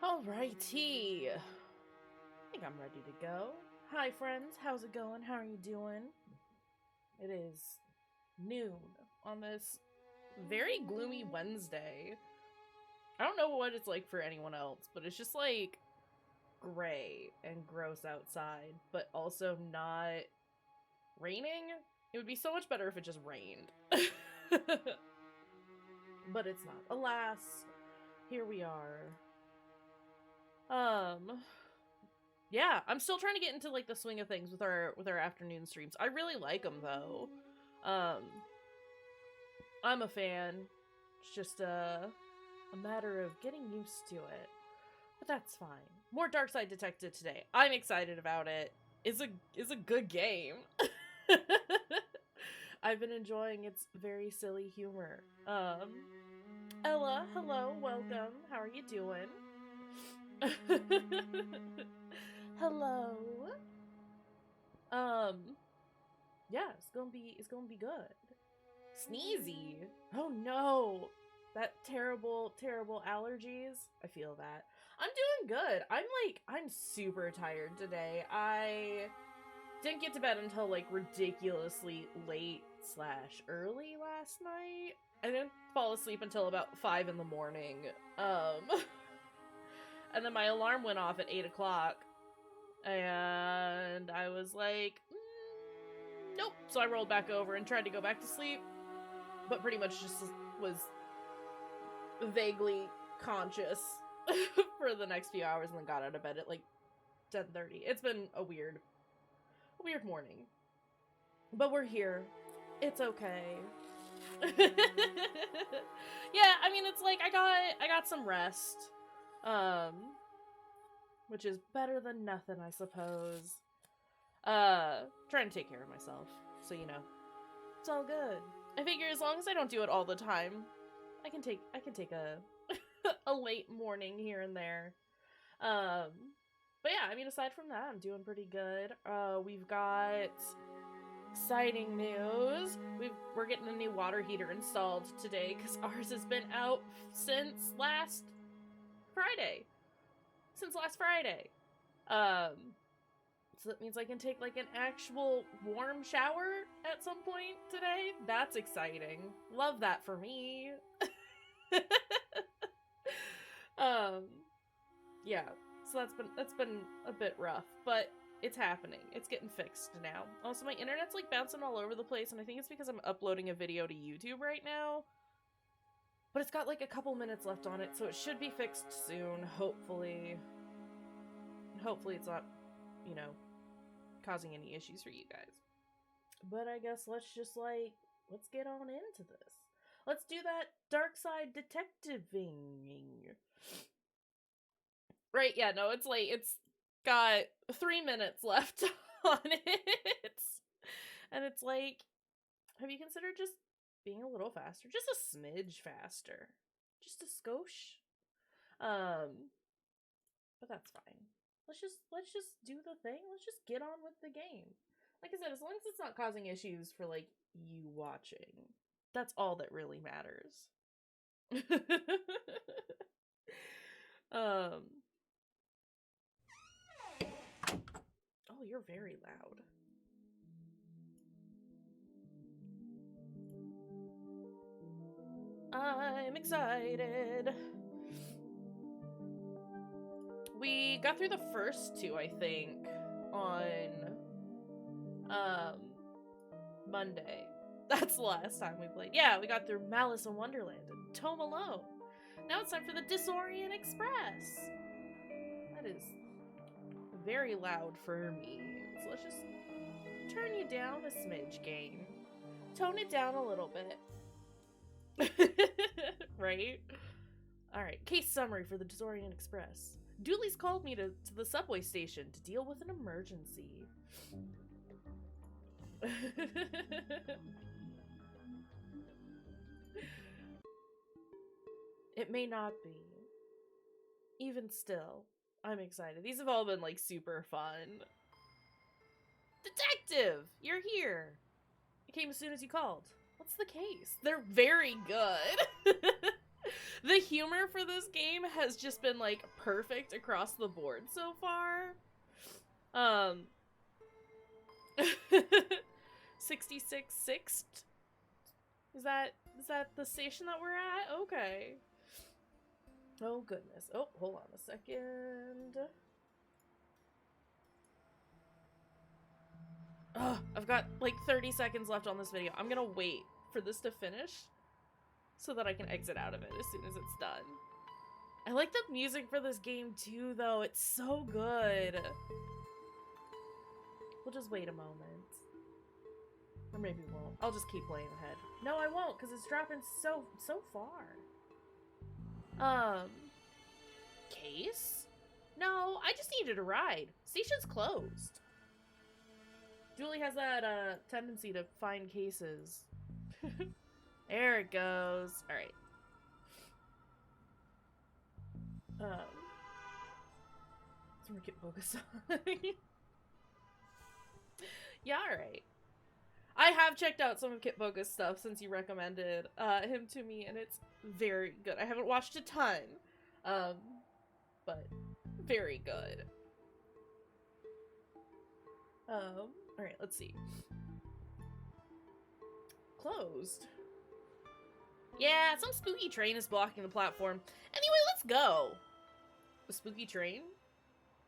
Alrighty. I think I'm ready to go. Hi, friends. How's it going? How are you doing? It is noon on this very gloomy Wednesday. I don't know what it's like for anyone else, but it's just like gray and gross outside, but also not raining. It would be so much better if it just rained. But it's not. Alas, here we are. Yeah, I'm still trying to get into like the swing of things with our afternoon streams. I really like them though. I'm a fan. It's just a matter of getting used to it. But that's fine. More Darkside Detective today. I'm excited about it. It's a good game. I've been enjoying its very silly humor. Ella, hello, welcome. How are you doing? Hello. Yeah, it's gonna be good. Sneezy. Oh no. That terrible allergies. I feel that. I'm doing good. I'm super tired today. I didn't get to bed until like ridiculously late / early last night. I didn't fall asleep until about 5 in the morning. And then my alarm went off at 8 o'clock. And I was like, nope. So I rolled back over and tried to go back to sleep. But pretty much just was vaguely conscious for the next few hours and then got out of bed at like 10:30. It's been a weird morning. But we're here. It's okay. Yeah, I mean, it's like I got some rest. Which is better than nothing, I suppose. Trying to take care of myself, so you know, it's all good. I figure as long as I don't do it all the time, I can take a a late morning here and there. But yeah, I mean, aside from that, I'm doing pretty good. We've got exciting news. We're getting a new water heater installed today because ours has been out since last Friday. So that means I can take like an actual warm shower at some point today. That's exciting. Love that for me. Yeah. So that's been a bit rough, but it's happening. It's getting fixed now. Also, my internet's like bouncing all over the place, and I think it's because I'm uploading a video to YouTube right now. But it's got like a couple minutes left on it, so it should be fixed soon, hopefully. Hopefully it's not, you know, causing any issues for you guys. But I guess let's get on into this. Let's do that Darkside detectiving. Right, yeah, no, it's late. It's got 3 minutes left on it. And it's like, have you considered just being a little faster? Just a smidge faster. Just a skosh. But that's fine. Let's just do the thing. Let's just get on with the game. Like I said, as long as it's not causing issues for like you watching, that's all that really matters. Oh, you're very loud. I'm excited. We got through the first 2, I think, on Monday. That's the last time we played. Yeah, we got through Malice in Wonderland and Tome Alone. Now it's time for the Disorient Express. That is very loud for me. So let's just turn you down a smidge, game. Tone it down a little bit. Right? Alright, case summary for the Disorient Express. Dooley's called me to the subway station to deal with an emergency. It may not be. Even still, I'm excited. These have all been, like, super fun. Detective! You're here! I came as soon as you called. What's the case? They're very good. The humor for this game has just been, like, perfect across the board so far. 66 Sixth? Is that the station that we're at? Okay. Oh, goodness. Oh, hold on a second. Ugh, I've got, like, 30 seconds left on this video. I'm gonna wait for this to finish so that I can exit out of it as soon as it's done. I like the music for this game, too, though. It's so good. We'll just wait a moment. Or maybe we won't. I'll just keep playing ahead. No, I won't, because it's dropping so far. Case? No, I just needed a ride. Station's closed. Julie has that, tendency to find cases. There it goes. Alright. Let's get focused on. Yeah, alright. I have checked out some of Kit Boga's stuff since you recommended him to me, and it's very good. I haven't watched a ton, but very good. Alright, let's see. Closed. Yeah, some spooky train is blocking the platform. Anyway, let's go. A spooky train?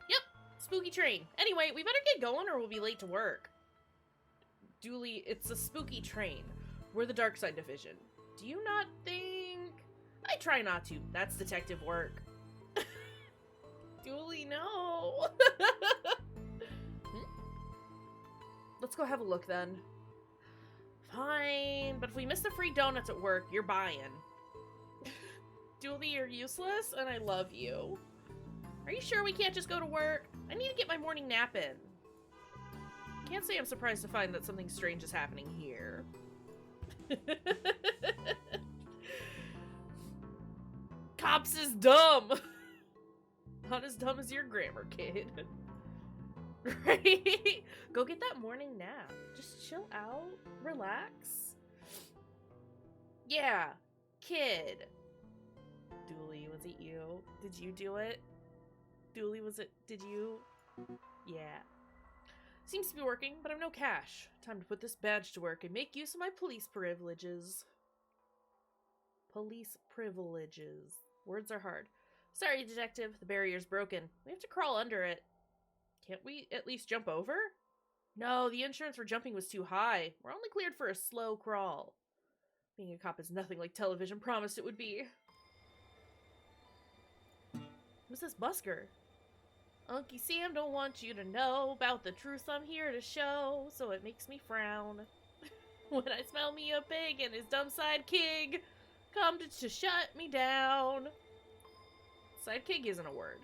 Yep, spooky train. Anyway, we better get going or we'll be late to work. Dooley, it's a spooky train. We're the Darkside division. Do you not think... I try not to. That's detective work. Dooley, no. Let's go have a look then. Fine, but if we miss the free donuts at work, you're buying. Dooley, you're useless, and I love you. Are you sure we can't just go to work? I need to get my morning nap in. Can't say I'm surprised to find that something strange is happening here. Cops is dumb! Not as dumb as your grammar, kid. Right? Go get that morning nap. Just chill out, relax. Yeah, kid. Dooley, was it you? Did you do it? Dooley, did you? Yeah. Seems to be working, but I've no cash. Time to put this badge to work and make use of my police privileges. Police privileges. Words are hard. Sorry, detective. The barrier's broken. We have to crawl under it. Can't we at least jump over? No, the insurance for jumping was too high. We're only cleared for a slow crawl. Being a cop is nothing like television promised it would be. Who's this busker? Unky Sam don't want you to know about the truth I'm here to show, so it makes me frown. When I smell me a pig and his dumb sidekick come to shut me down. Sidekick isn't a word.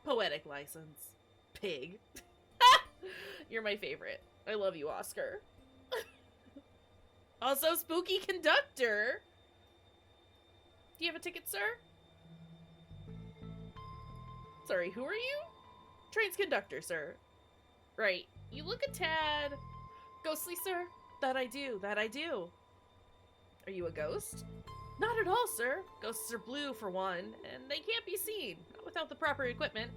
Poetic license. Pig. You're my favorite. I love you, Oscar. Also, spooky conductor. Do you have a ticket, sir? Sorry, who are you? Train's conductor, sir. Right. You look a tad... ghostly, sir? That I do. That I do. Are you a ghost? Not at all, sir. Ghosts are blue, for one, and they can't be seen. Not without the proper equipment.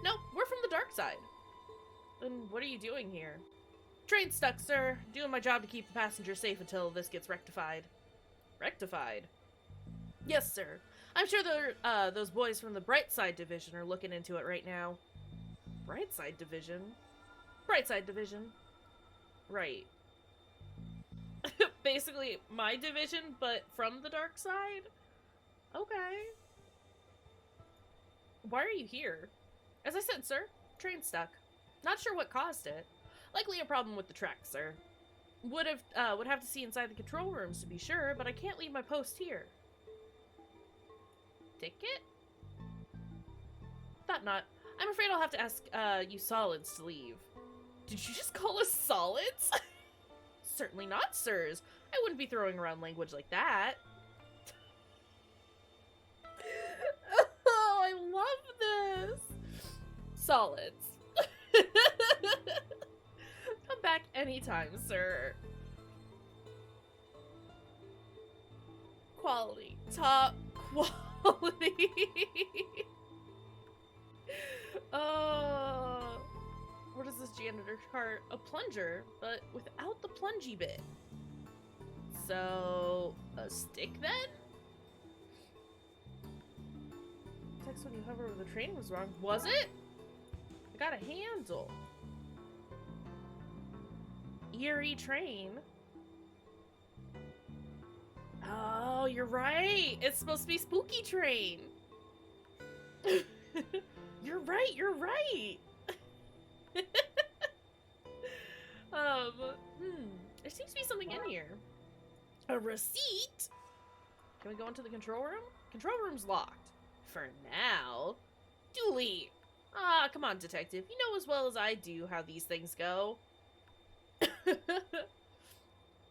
No, we're from the Darkside. Then what are you doing here? Train's stuck, sir. Doing my job to keep the passengers safe until this gets rectified. Rectified? Yes, sir. I'm sure those boys from the Brightside division are looking into it right now. Brightside division? Brightside division. Right. Basically, my division, but from the dark side? Okay. Why are you here? As I said, sir, train stuck. Not sure what caused it. Likely a problem with the tracks, sir. Would have to see inside the control rooms to be sure, but I can't leave my post here. Ticket? Thought not. I'm afraid I'll have to ask you solids to leave. Did you just call us solids? Certainly not, sirs. I wouldn't be throwing around language like that. Oh, I love this. Solids. Come back anytime, sir. Quality. Top quality. What is this janitor's cart? A plunger, but without the plungy bit. So, a stick then? Text when you hover over the train was wrong. Was it? I got a handle. Eerie train. Oh, you're right. It's supposed to be spooky train. You're right. You're right. There seems to be something in here. A receipt? Can we go into the control room? Control room's locked. For now. Dooley! Ah, come on, detective. You know as well as I do how these things go. I'd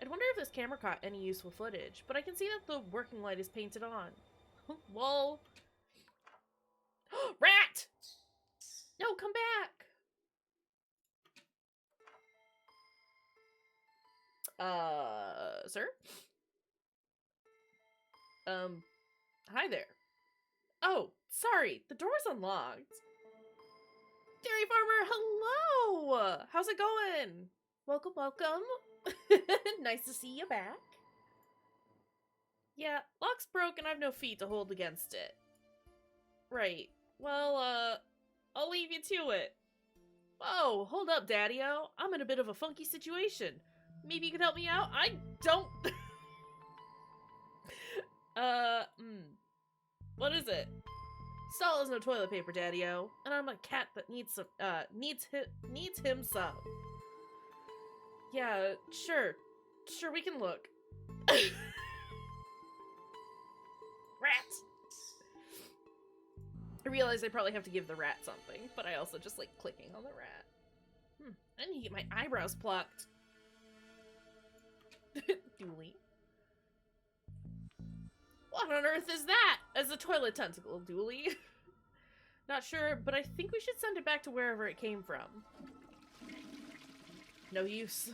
wonder if this camera caught any useful footage, but I can see that the working light is painted on. Lol. Rat! No, come back! Sir? Hi there. Oh, sorry, the door's unlocked. Dairy Farmer, hello! How's it going? Welcome, welcome. Nice to see you back. Yeah, lock's broken, I've no feet to hold against it. Right. Well, I'll leave you to it. Oh, hold up, Daddy-O. I'm in a bit of a funky situation. Maybe you could help me out? I don't... What is it? Stall has no toilet paper, Daddy-O, and I'm a cat that needs some, needs him some. Yeah, sure, we can look. Rat! I realize I probably have to give the rat something, but I also just like clicking on the rat. I need to get my eyebrows plucked. Dooley. What on earth is that? As a toilet tentacle, Dooley. Not sure, but I think we should send it back to wherever it came from. No use.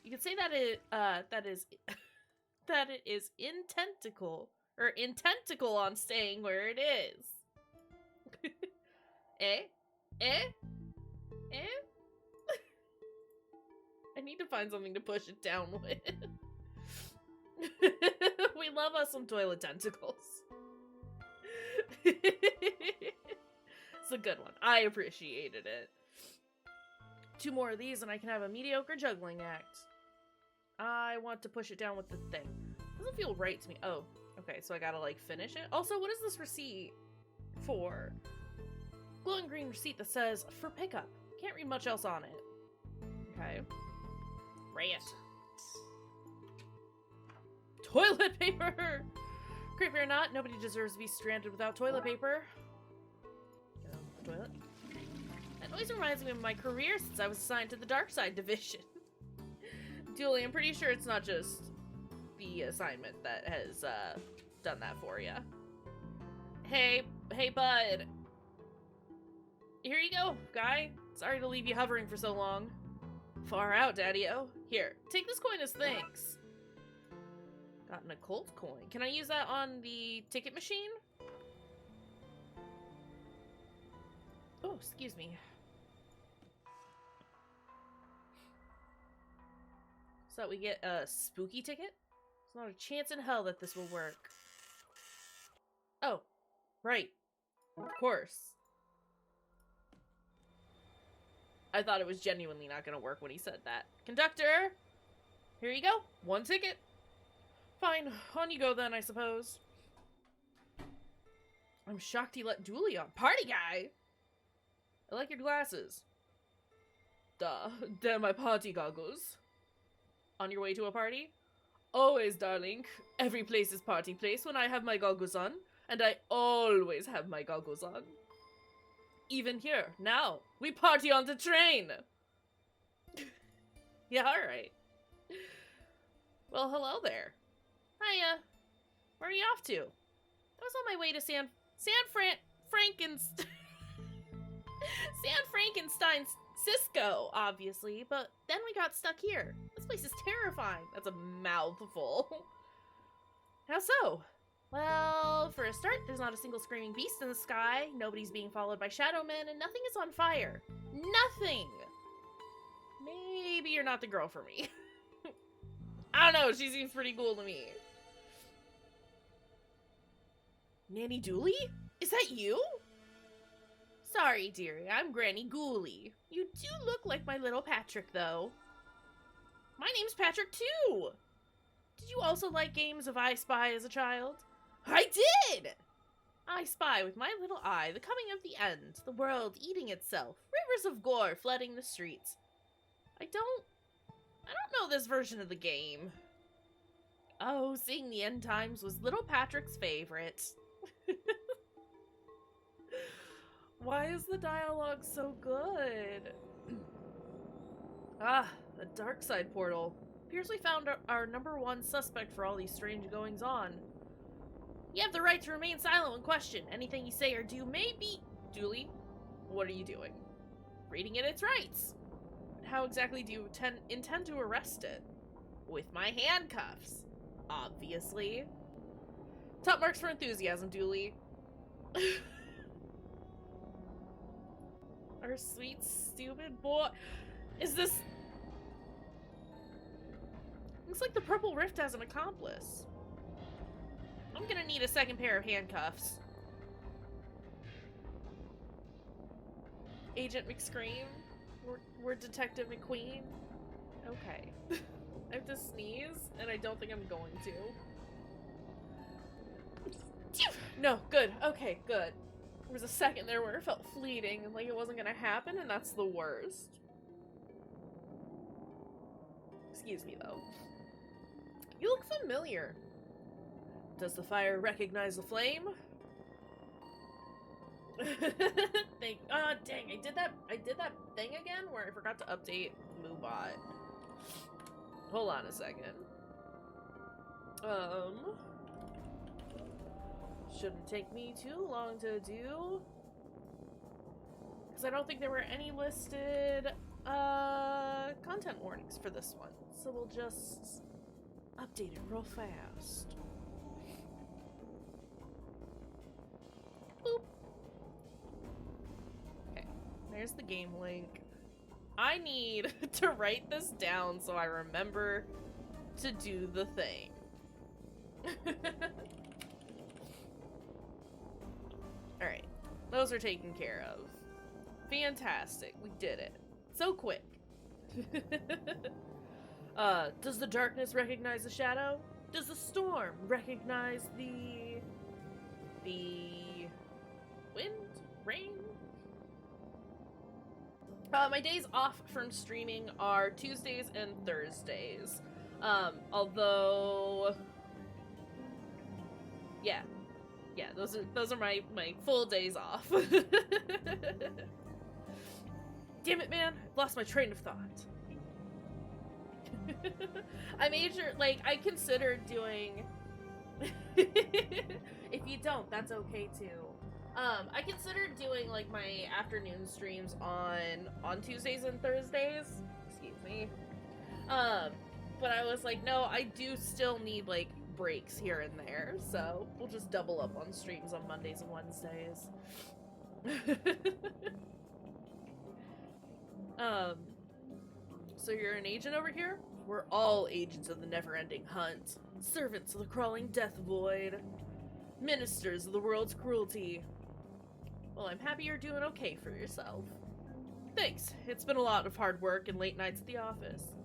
You could say that it is intentical on staying where it is. Eh? I need to find something to push it down with. We love us some toilet tentacles. It's a good one. I appreciated it. 2 more of these and I can have a mediocre juggling act. I want to push it down with the thing. Doesn't feel right to me. Oh, okay, so I gotta like finish it. Also, what is this receipt for? Glowing green receipt that says for pickup. Can't read much else on it. Okay. Rat. Toilet paper! Creepy or not, nobody deserves to be stranded without toilet paper. Get on the toilet. That noise reminds me of my career since I was assigned to the Darkside division. Dooley, I'm pretty sure it's not just the assignment that has done that for you. Hey, bud. Here you go, guy. Sorry to leave you hovering for so long. Far out, Daddy-O. Here, take this coin as thanks. Got an occult coin. Can I use that on the ticket machine? Oh, excuse me. So that we get a spooky ticket? There's not a chance in hell that this will work. Oh, right. Of course. I thought it was genuinely not gonna work when he said that. Conductor! Here you go. 1 ticket. Fine. On you go then, I suppose. I'm shocked he let Dooley on. Party guy! I like your glasses. Duh. They're my party goggles. On your way to a party? Always, darling. Every place is party place when I have my goggles on. And I always have my goggles on. Even here, now. We party on the train! Yeah, alright. Well, hello there. Hiya. Where are you off to? I was on my way to San Frankenstein's Cisco, obviously, but then we got stuck here. This place is terrifying. That's a mouthful. How so? Well, for a start, there's not a single screaming beast in the sky, nobody's being followed by shadow men, and nothing is on fire. Nothing! Maybe you're not the girl for me. I don't know, she seems pretty cool to me. Nanny Dooley? Is that you? Sorry, dearie, I'm Granny Ghoulie. You do look like my little Patrick, though. My name's Patrick, too! Did you also like games of I Spy as a child? I did! I spy with my little eye the coming of the end, the world eating itself, rivers of gore flooding the streets. I don't know this version of the game. Oh, seeing the end times was little Patrick's favorite. Why is the dialogue so good? Ah, the Darkside portal. Appears we found our #1 suspect for all these strange goings-on. You have the right to remain silent when questioned. Anything you say or do may be... Dooley, what are you doing? Reading it its rights. How exactly do you intend to arrest it? With my handcuffs. Obviously. Top marks for enthusiasm, Dooley. Our sweet, stupid boy... Is this... Looks like the Purple Rift has an accomplice. I'm gonna need a second pair of handcuffs. Agent McScream? We're Detective McQueen? Okay. I have to sneeze, and I don't think I'm going to. No, good. Okay, good. There was a second there where it felt fleeting, and like it wasn't gonna happen, and that's the worst. Excuse me, though. You look familiar. Does the fire recognize the flame? Oh, dang, I did that thing again where I forgot to update Moobot. Hold on a second. Shouldn't take me too long to do. Because I don't think there were any listed, content warnings for this one. So we'll just update it real fast. Boop. Okay, there's the game link. I need to write this down so I remember to do the thing. Alright, those are taken care of. Fantastic, we did it. So quick. Does the darkness recognize the shadow? Does the storm recognize the wind? Rain? My days off from streaming are Tuesdays and Thursdays. Although... Yeah, those are my full days off. Damn it, man! I've lost my train of thought. I considered doing... If you don't, that's okay too. I considered doing, like, my afternoon streams on Tuesdays and Thursdays. Excuse me. But I was like, no, I do still need, like, breaks here and there, so we'll just double up on streams on Mondays and Wednesdays. So you're an agent over here? We're all agents of the never-ending hunt. Servants of the crawling death void. Ministers of the world's cruelty. Well, I'm happy you're doing okay for yourself. Thanks. It's been a lot of hard work and late nights at the office.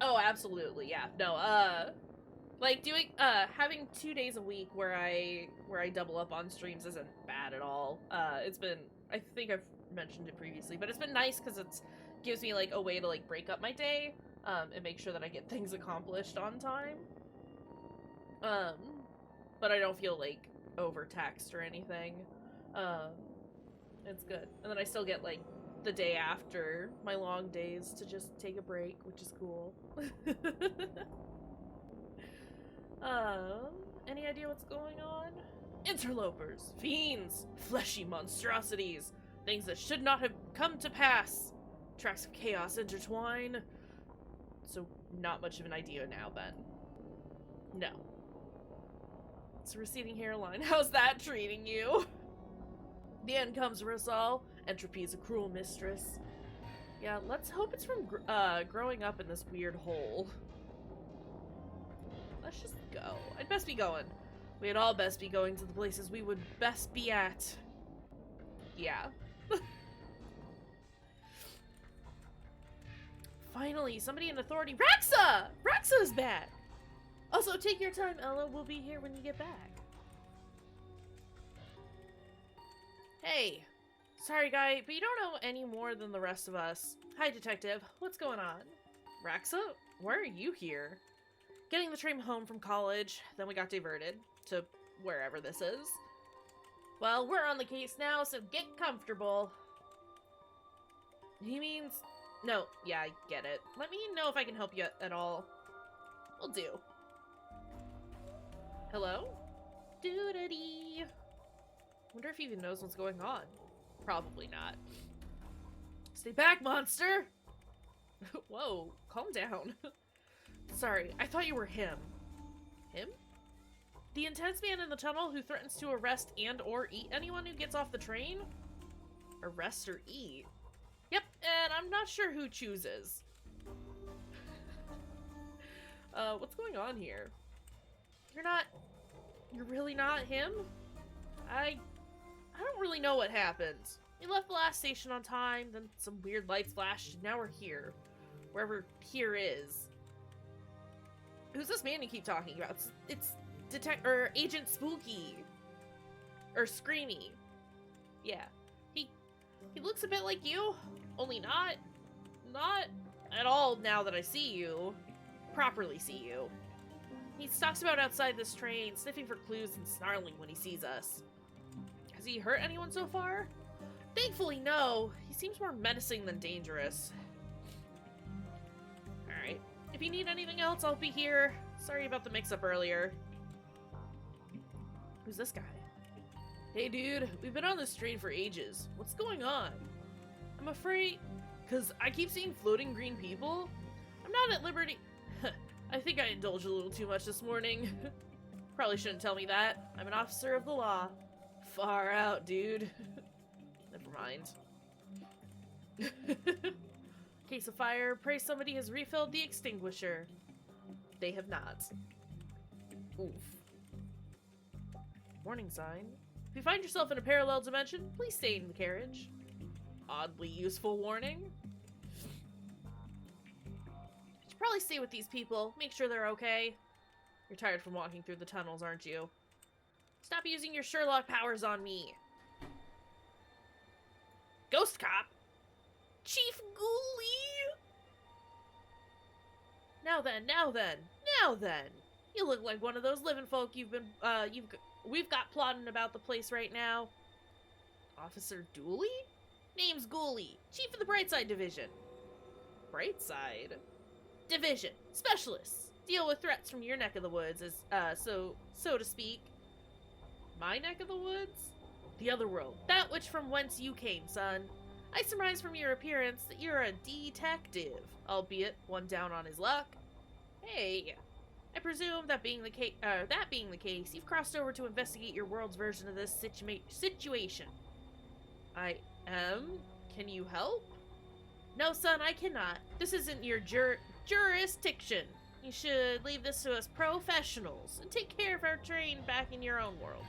Oh, absolutely, yeah. No, like, doing, having 2 days a week where I double up on streams isn't bad at all. It's been, I think I've mentioned it previously, but it's been nice because it gives me, like, a way to, like, break up my day, and make sure that I get things accomplished on time. But I don't feel, like, overtaxed or anything. It's good. And then I still get, like, the day after my long days to just take a break, which is cool. Any idea what's going on? Interlopers, fiends, fleshy monstrosities, things that should not have come to pass. Tracks of chaos intertwine. so not much of an idea now then. No. It's a receding hairline. How's that treating you? The end comes for us all. Entropy is a cruel mistress. Yeah, let's hope it's from growing up in this weird hole. Let's just go. I'd best be going. We'd all best be going to the places we would best be at. Yeah. Finally, somebody in authority. Raxa! Raxa's back! Also, take your time, Ella. We'll be here when you get back. Hey. Sorry, guy, but you don't know any more than the rest of us. Hi, detective. What's going on? Raxa? Why are you here? Getting the train home from college, then we got diverted to wherever this is. Well, we're on the case now, so get comfortable. He means... No, yeah, I get it. Let me know if I can help you at all. Will do. Hello? Doo-da-dee. Wonder if he even knows what's going on. Probably not. Stay back, monster! Whoa, calm down. Sorry, I thought you were him. Him? The intense man in the tunnel who threatens to arrest and or eat anyone who gets off the train? Arrest or eat? Yep, and I'm not sure who chooses. What's going on here? You're really not him? I don't really know what happened. We left the last station on time, then some weird lights flashed, and now we're here. Wherever here is. Who's this man you keep talking about? It's Agent Spooky. Or Screamy. Yeah. He looks a bit like you, only not at all now that I see you. Properly see you. He stalks about outside this train, sniffing for clues and snarling when he sees us. Has he hurt anyone so far? Thankfully, no. He seems more menacing than dangerous. Alright. If you need anything else, I'll be here. Sorry about the mix-up earlier. Who's this guy? Hey, dude. We've been on this train for ages. What's going on? I'm afraid... Because I keep seeing floating green people. I'm not at liberty... I think I indulged a little too much this morning. Probably shouldn't tell me that. I'm an officer of the law. Far out, dude. Never mind. Case of fire. Pray somebody has refilled the extinguisher. They have not. Oof. Warning sign. If you find yourself in a parallel dimension, please stay in the carriage. Oddly useful warning. Should probably stay with these people. Make sure they're okay. You're tired from walking through the tunnels, aren't you? Stop using your Sherlock powers on me. Ghost cop? Chief Ghoulie? Now then. You look like one of those living folk we've got plotting about the place right now. Officer Dooley? Name's Ghoulie, chief of the Brightside Division. Brightside? Division. Specialists. Deal with threats from your neck of the woods, as, so to speak. My neck of the woods? The other world. That which from whence you came, son. I surmise from your appearance that you're a detective, albeit one down on his luck. Hey, I presume that being the case, you've crossed over to investigate your world's version of this situation. I am? Can you help? No, son, I cannot. This isn't your jurisdiction. You should leave this to us professionals and take care of our train back in your own world.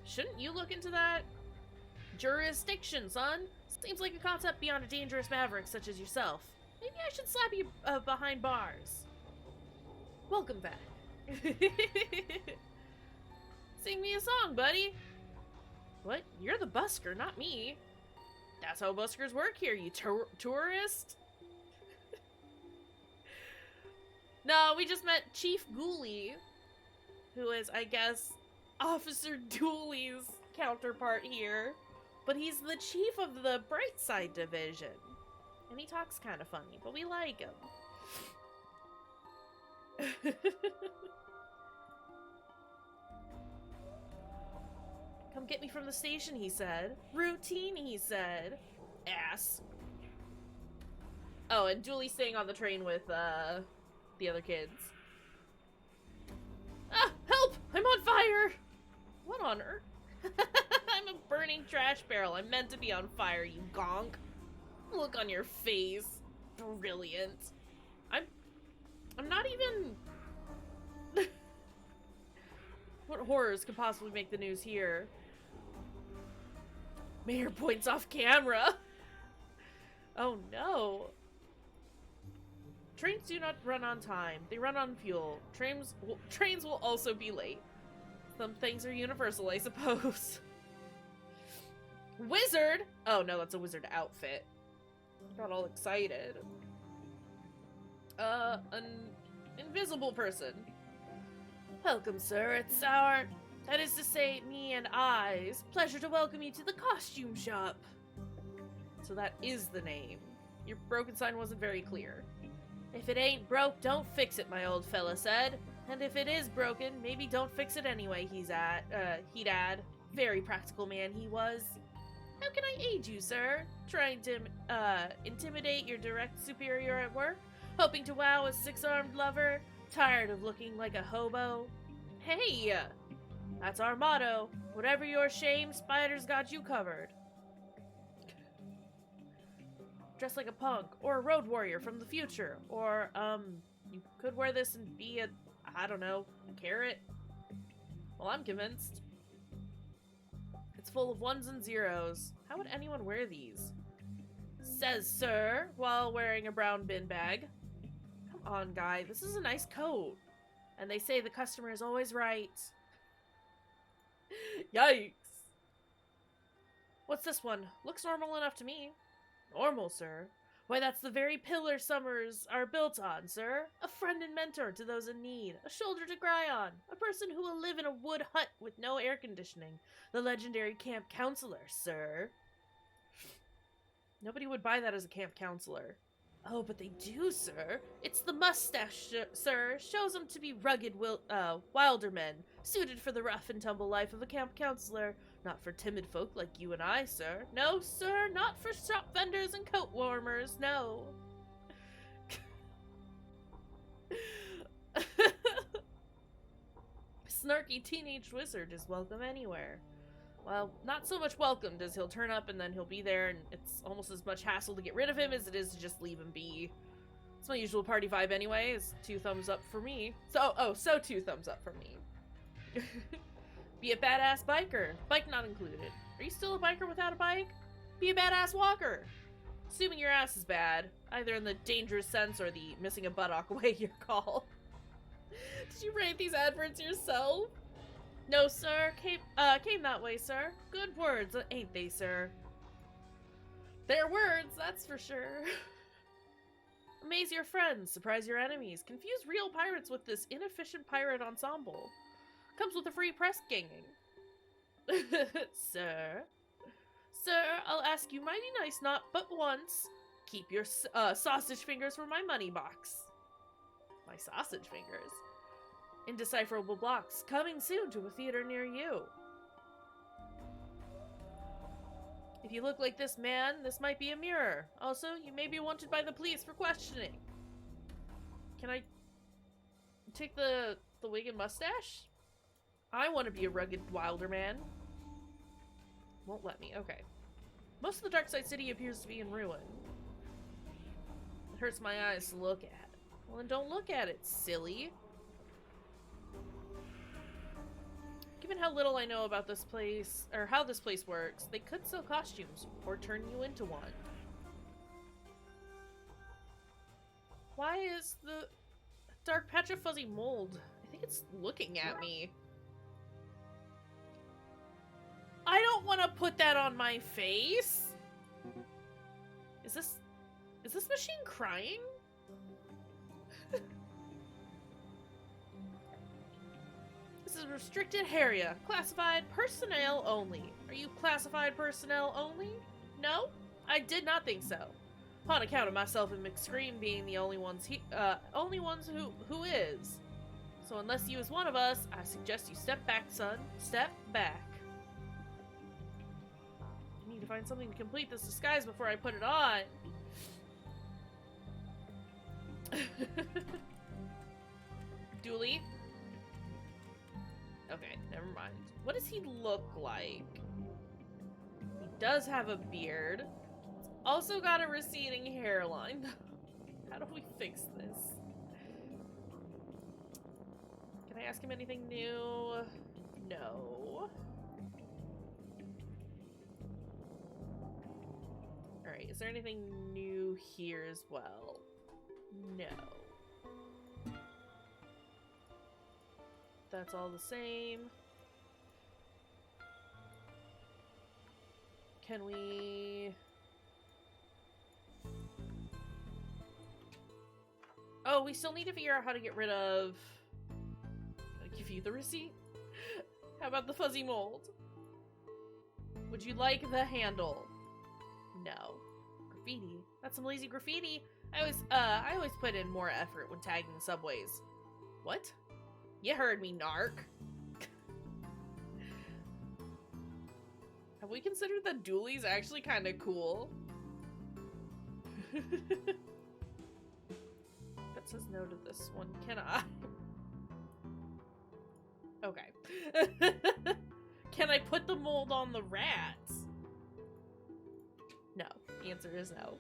Shouldn't you look into that? Jurisdiction, son. Seems like a concept beyond a dangerous maverick such as yourself. Maybe I should slap you behind bars. Welcome back. Sing me a song, buddy. What? You're the busker, not me. That's how buskers work here, you tourist. No, we just met Chief Ghoulie, who is, I guess, Officer Dooley's counterpart here. But he's the chief of the Brightside Division. And he talks kind of funny, but we like him. Come get me from the station, he said. Routine, he said. Ass. Oh, and Julie's staying on the train with, the other kids. Ah! Help! I'm on fire! What on earth? I'm a burning trash barrel. I'm meant to be on fire, you gonk. Look on your face. Brilliant. I'm not even... What horrors could possibly make the news here? Mayor points off camera. Oh no. Trains do not run on time. They run on fuel. Trains will also be late. Some things are universal, I suppose. Wizard? Oh no, that's a wizard outfit. Got all excited. An invisible person. Welcome, sir. It's our... That is to say, me and I's pleasure to welcome you to the costume shop. So that is the name. Your broken sign wasn't very clear. If it ain't broke, don't fix it, my old fella said. And if it is broken, maybe don't fix it anyway, he'd add. Very practical man he was. How can I aid you, sir? Trying to, intimidate your direct superior at work? Hoping to wow a six-armed lover? Tired of looking like a hobo? Hey! That's our motto. Whatever your shame, Spider's got you covered. Dress like a punk, or a road warrior from the future, or, you could wear this and be a, I don't know, carrot? Well, I'm convinced. It's full of ones and zeros. How would anyone wear these? Says sir, while wearing a brown bin bag. Come on, guy, this is a nice coat. And they say the customer is always right. Yikes. What's this one? Looks normal enough to me. Normal, sir? Why, that's the very pillar summers are built on, sir. A friend and mentor to those in need. A shoulder to cry on. A person who will live in a wood hut with no air conditioning. The legendary camp counselor, sir. Nobody would buy that as a camp counselor. Oh, but they do, sir. It's the mustache, sir. Shows them to be rugged wilder men, suited for the rough and tumble life of a camp counselor. Not for timid folk like you and I, sir. No, sir, not for shop vendors and coat warmers, no. Snarky teenage wizard is welcome anywhere. Well, not so much welcomed as he'll turn up and then he'll be there, and it's almost as much hassle to get rid of him as it is to just leave him be. It's my usual party vibe anyway, is 2 thumbs up for me. So 2 thumbs up for me. Be a badass biker. Bike not included. Are you still a biker without a bike? Be a badass walker. Assuming your ass is bad, either in the dangerous sense or the missing a buttock way you call. Did you rate these adverts yourself? No, sir. Came that way, sir. Good words, ain't they, sir? They're words, that's for sure. Amaze your friends, surprise your enemies, confuse real pirates with this inefficient pirate ensemble. Comes with a free press ganging. Sir? Sir, I'll ask you mighty nice not but once. Keep your sausage fingers for my money box. My sausage fingers? Indecipherable blocks, coming soon to a theater near you. If you look like this man, this might be a mirror. Also, you may be wanted by the police for questioning. Can I take the wig and mustache? I want to be a rugged wilder man. Won't let me. Okay. Most of the Darkside city appears to be in ruin. It hurts my eyes to look at. Well, then don't look at it, silly. Given how little I know about this place, or how this place works, they could sell costumes, or turn you into one. Why is the dark patch of fuzzy mold? I think it's looking at me. I don't want to put that on my face. Is this machine crying? This is restricted area. Classified personnel only. Are you classified personnel only? No? I did not think so. Upon account of myself and McScream being the only ones who is. So unless you is one of us, I suggest you step back, son. Step back. I need to find something to complete this disguise before I put it on. Dooley? Okay, never mind. What does he look like? He does have a beard. Also got a receding hairline. How do we fix this? Can I ask him anything new? No. Alright, is there anything new here as well? No. That's all the same. Can we... Oh, we still need to figure out how to get rid of... I'll give you the receipt. How about the fuzzy mold? Would you like the handle? No. Graffiti. That's some lazy graffiti. I always put in more effort when tagging subways. What? You heard me, narc. Have we considered that Dooley's actually kind of cool? That says no to this one. Can I? Okay. Can I put the mold on the rats? No. The answer is no.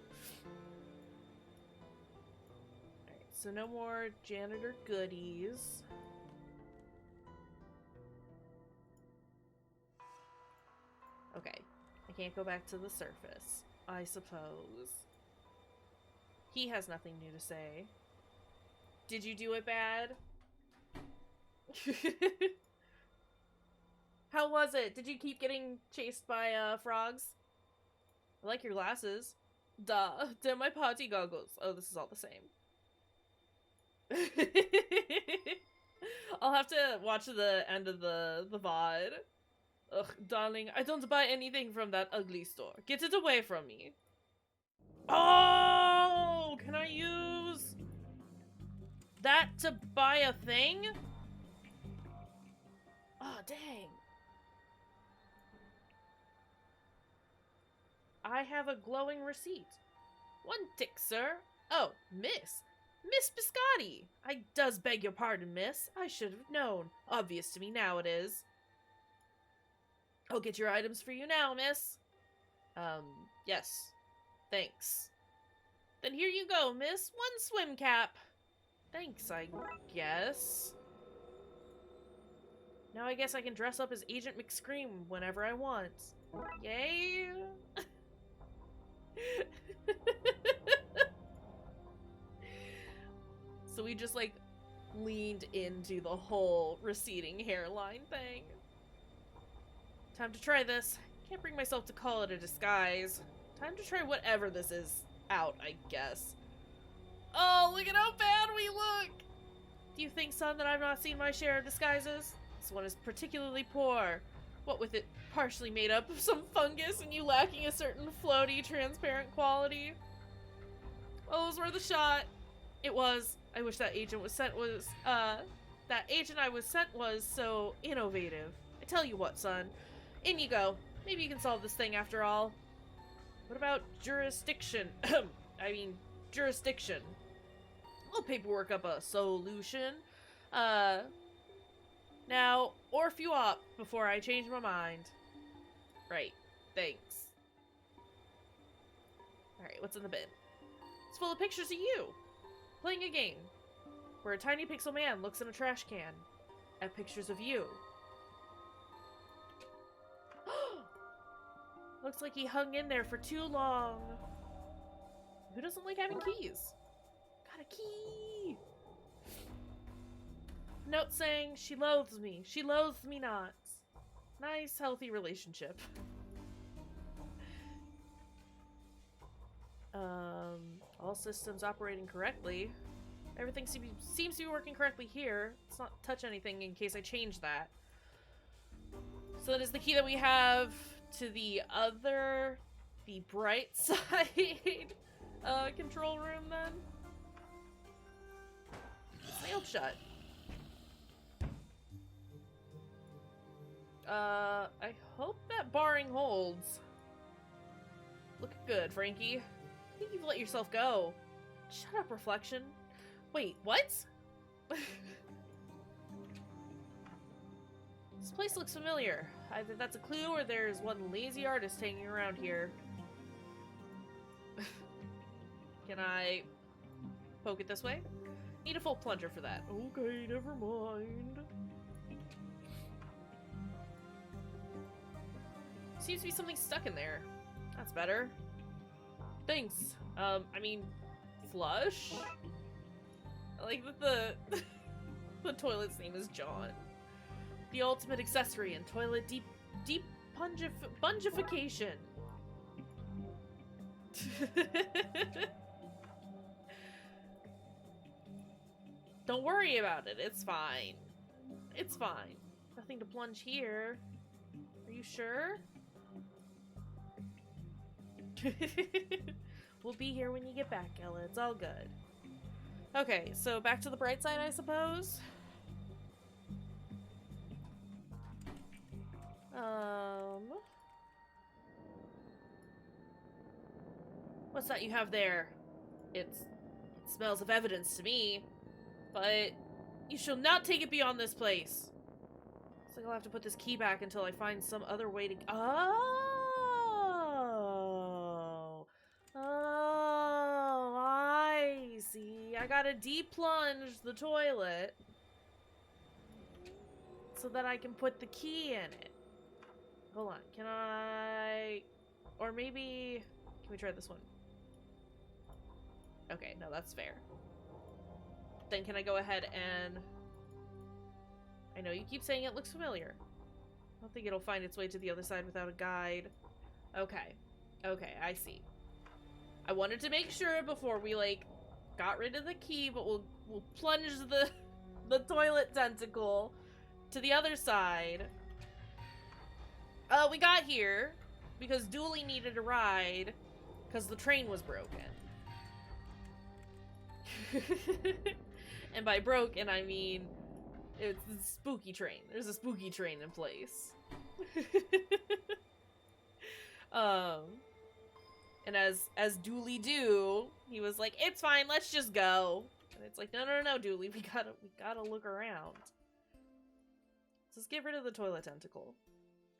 Alright, so no more janitor goodies. Okay. I can't go back to the surface, I suppose. He has nothing new to say. Did you do it bad? How was it? Did you keep getting chased by frogs? I like your glasses. Duh. They're my party goggles. Oh, this is all the same. I'll have to watch the end of the VOD. Ugh, darling, I don't buy anything from that ugly store. Get it away from me. Oh! Can I use that to buy a thing? Oh, dang. I have a glowing receipt. One tick, sir. Oh, Miss Biscotti. I does beg your pardon, miss. I should have known. Obvious to me now it is. I'll get your items for you now, miss. Yes. Thanks. Then here you go, miss. One swim cap. Thanks, I guess. Now I guess I can dress up as Agent McScream whenever I want. Yay! So we just, like, leaned into the whole receding hairline thing. Time to try this. Can't bring myself to call it a disguise. Time to try whatever this is out, I guess. Oh, look at how bad we look! Do you think, son, that I've not seen my share of disguises? This one is particularly poor. What with it partially made up of some fungus and you lacking a certain floaty, transparent quality. Oh, it was worth a shot. It was. I wish that agent that agent I was sent was so innovative. I tell you what, son. In you go. Maybe you can solve this thing after all. What about jurisdiction? I mean, jurisdiction. I'll paperwork up a solution. Now, orf you up before I change my mind. Right. Thanks. Alright, what's in the bin? It's full of pictures of you. Playing a game. Where a tiny pixel man looks in a trash can. At pictures of you. Looks like he hung in there for too long. Who doesn't like having keys? Got a key! Note saying, she loathes me. She loathes me not. Nice, healthy relationship. All systems operating correctly. Everything seems to be working correctly here. Let's not touch anything in case I change that. So that is the key that we have to the bright side control room then. Nailed shut. I hope that barring holds. Look good, Frankie. I think you've let yourself go. Shut up, Reflection. Wait, what? This place looks familiar. Either that's a clue or there's one lazy artist hanging around here. Can I poke it this way? Need a full plunger for that. Okay, never mind. Seems to be something stuck in there. That's better. Thanks. I mean, flush? I like that the toilet's name is John. The ultimate accessory in toilet deep bungification. Don't worry about it. It's fine. It's fine. Nothing to plunge here. Are you sure? We'll be here when you get back, Ella. It's all good. Okay, so back to the bright side, I suppose. What's that you have there? It smells of evidence to me, but you shall not take it beyond this place. Looks like I'll have to put this key back until I find some other way to. Oh, I see. I gotta deplunge the toilet so that I can put the key in it. Hold on, can I... Or maybe... Can we try this one? Okay, no, that's fair. Then can I go ahead and... I know you keep saying it looks familiar. I don't think it'll find its way to the other side without a guide. Okay. Okay, I see. I wanted to make sure before we, like, got rid of the key, but we'll plunge the toilet tentacle to the other side. We got here because Dooley needed a ride because the train was broken. And by broken, I mean it's a spooky train. There's a spooky train in place. And as Dooley do, he was like, "It's fine, let's just go." And it's like, no, Dooley, we gotta look around. Let's get rid of the toilet tentacle.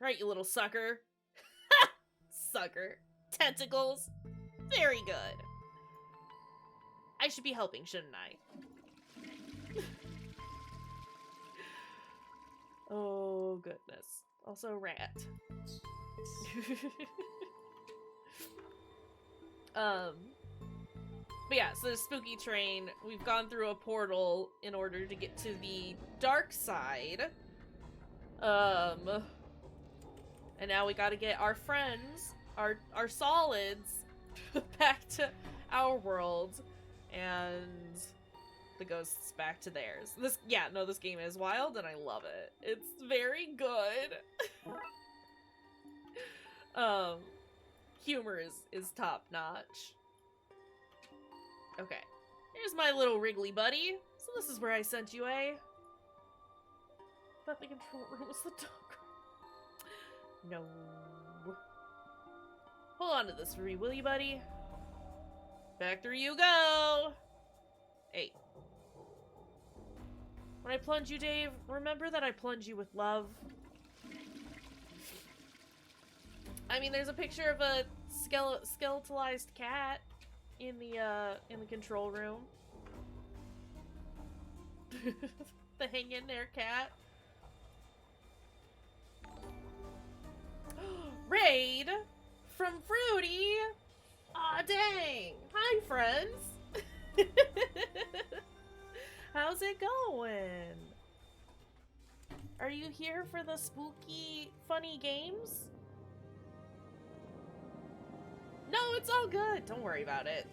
Right, you little sucker. Sucker. Tentacles. Very good. I should be helping, shouldn't I? Oh, goodness. Also, rat. But yeah, so the spooky train, we've gone through a portal in order to get to the Darkside. And now we gotta get our friends, our solids, back to our world, and the ghosts back to theirs. This game is wild, and I love it. It's very good. Humor is top notch. Okay, here's my little Wrigley buddy. So this is where I sent you, eh? Thought the control room was the dog. No. Hold on to this for me, will you, buddy? Back through you go! Hey. When I plunge you, Dave, remember that I plunge you with love. I mean, there's a picture of a skeletalized cat in the control room. The hang in there cat. Raid from Fruity. Aw, dang. Hi, friends. How's it going? Are you here for the spooky, funny games? No, it's all good. Don't worry about it.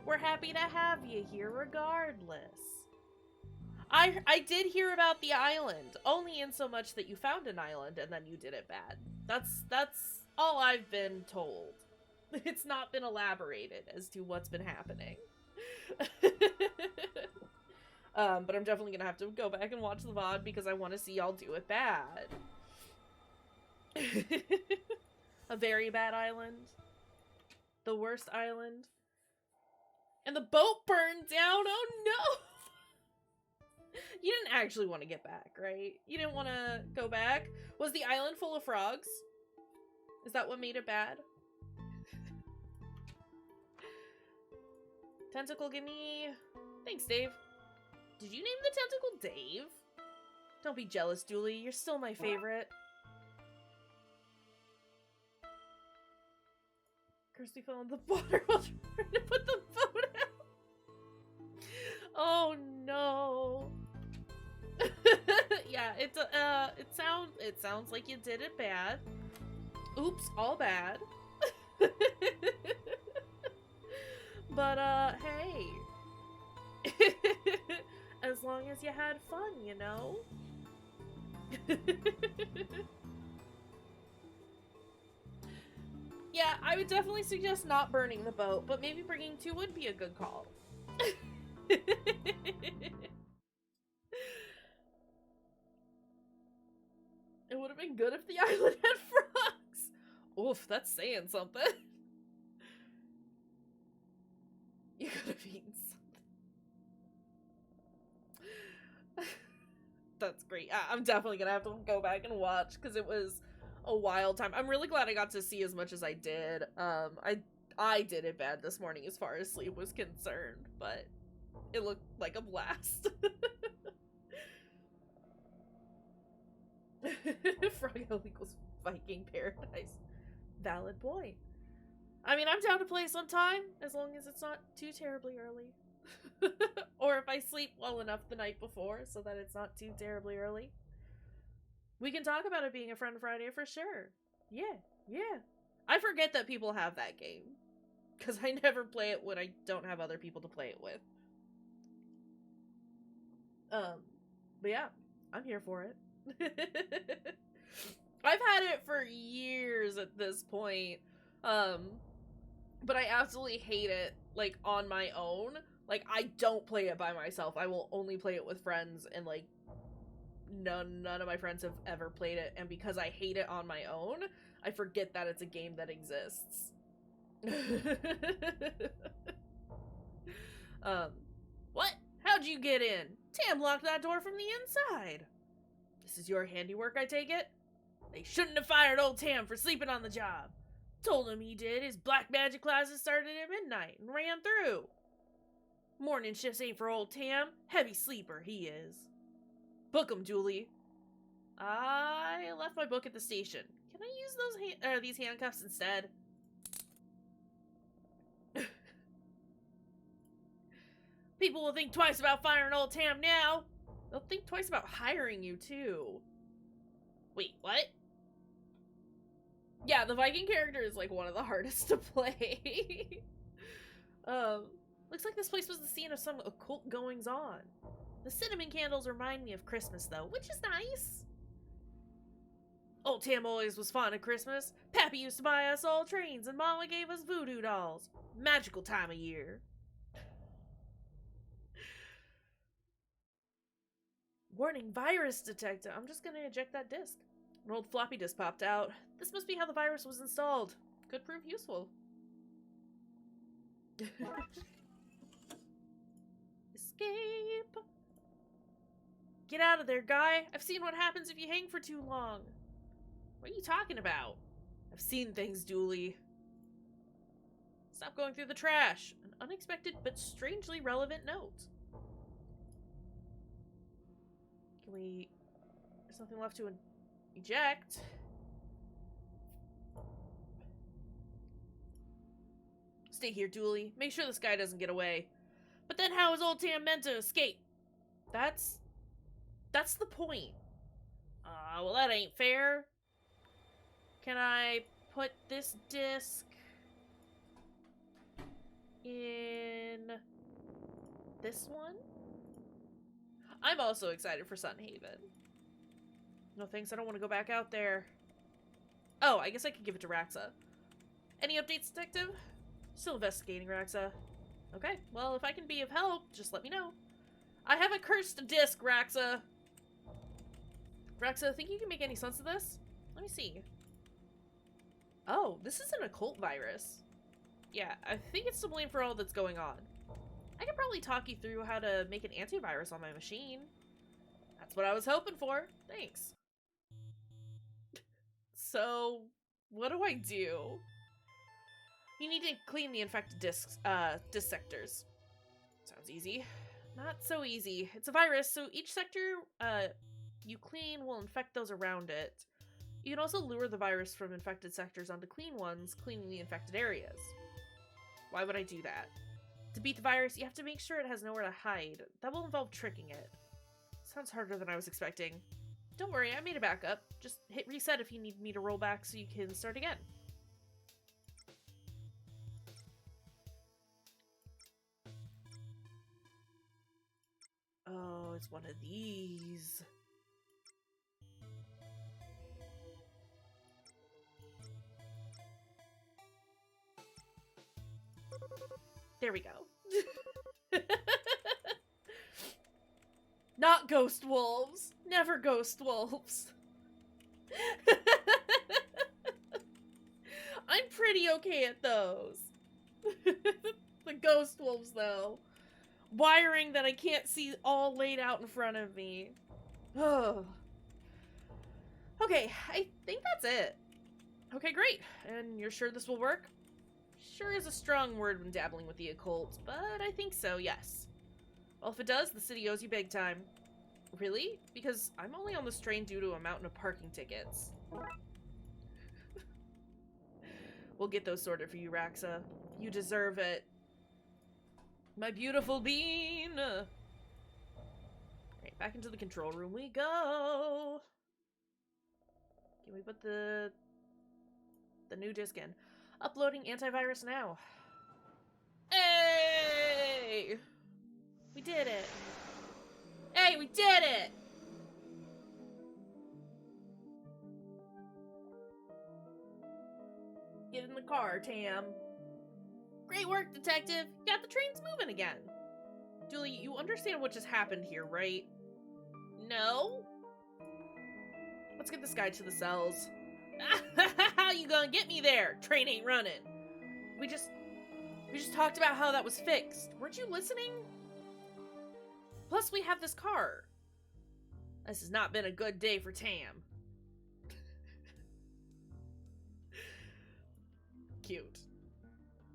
We're happy to have you here regardless. I did hear about the island, only in so much that you found an island and then you did it bad. That's all I've been told. It's not been elaborated as to what's been happening. But I'm definitely gonna have to go back and watch the VOD because I want to see y'all do it bad. A very bad island. The worst island. And the boat burned down. Oh no! You didn't actually want to get back, right? You didn't want to go back? Was the island full of frogs? Is that what made it bad? Tentacle, gimme. Thanks, Dave. Did you name the tentacle Dave? Don't be jealous, Dooley. You're still my favorite. Kirsty fell in the water while trying to put the boat out. Oh no. Yeah, it sounds like you did it bad. Oops, all bad. But hey. As long as you had fun, you know? Yeah, I would definitely suggest not burning the boat, but maybe bringing two would be a good call. It would have been good if the island had frogs. Oof, that's saying something. You could have eaten something. That's great. I'm definitely gonna have to go back and watch because it was a wild time. I'm really glad I got to see as much as I did. I did it bad this morning as far as sleep was concerned, but it looked like a blast. Frog equals Viking paradise. Valid point. I mean, I'm down to play sometime, as long as it's not too terribly early. Or if I sleep well enough the night before, so that it's not too terribly early. We can talk about it being a Friend Friday for sure. Yeah. I forget that people have that game. Because I never play it when I don't have other people to play it with. But yeah, I'm here for it. I've had it for years at this point. But I absolutely hate it, like, on my own. Like, I don't play it by myself. I will only play it with friends, and, like, none of my friends have ever played it, and because I hate it on my own, I forget that it's a game that exists. What? How'd you get in? Tam locked that door from the inside. This is your handiwork, I take it? They shouldn't have fired old Tam for sleeping on the job. Told him he did. His black magic classes started at midnight and ran through. Morning shifts ain't for old Tam. Heavy sleeper, he is. Book him, Dooley. I left my book at the station. Can I use these handcuffs instead? People will think twice about firing old Tam now. They'll think twice about hiring you, too. Wait, what? Yeah, the Viking character is, like, one of the hardest to play. Looks like this place was the scene of some occult goings-on. The cinnamon candles remind me of Christmas, though, which is nice. Old Tam always was fond of Christmas. Pappy used to buy us all trains, and Mama gave us voodoo dolls. Magical time of year. Warning, virus detected. I'm just gonna eject that disk. An old floppy disk popped out. This must be how the virus was installed. Could prove useful. Escape! Get out of there, guy! I've seen what happens if you hang for too long. What are you talking about? I've seen things, Dooley. Stop going through the trash. An unexpected but strangely relevant note. Can we... There's nothing left to eject. Stay here, Dooley. Make sure this guy doesn't get away. But then how is old Tam meant to escape? That's the point. Well, that ain't fair. Can I put this disc in this one? I'm also excited for Sunhaven. No thanks, I don't want to go back out there. Oh, I guess I could give it to Raxa. Any updates, detective? Still investigating, Raxa. Okay, well, if I can be of help, just let me know. I have a cursed disc, Raxa. Raxa, think you can make any sense of this? Let me see. Oh, this is an occult virus. Yeah, I think it's to blame for all that's going on. I could probably talk you through how to make an antivirus on my machine. That's what I was hoping for. Thanks. So, what do I do? You need to clean the infected disk sectors. Sounds easy. Not so easy. It's a virus, so each sector you clean will infect those around it. You can also lure the virus from infected sectors onto clean ones, cleaning the infected areas. Why would I do that? To beat the virus, you have to make sure it has nowhere to hide. That will involve tricking it. Sounds harder than I was expecting. Don't worry, I made a backup. Just hit reset if you need me to roll back so you can start again. Oh, it's one of these. There we go. Not ghost wolves. Never ghost wolves. I'm pretty okay at those. The ghost wolves, though. Wiring that I can't see all laid out in front of me. Oh. Okay, I think that's it. Okay, great. And you're sure this will work? Sure is a strong word when dabbling with the occult, but I think so, yes. Well, if it does, the city owes you big time. Really? Because I'm only on this train due to a mountain of parking tickets. We'll get those sorted for you, Raxa. You deserve it. My beautiful bean! Alright, back into the control room we go! Can we put the new disk in? Uploading antivirus now. Hey! We did it! Hey, we did it! Get in the car, Tam. Great work, detective. You got the trains moving again. Julie, you understand what just happened here, right? No? Let's get this guy to the cells. How you gonna get me there? Train ain't running. We just talked about how that was fixed. Weren't you listening? Plus, we have this car. This has not been a good day for Tam. Cute.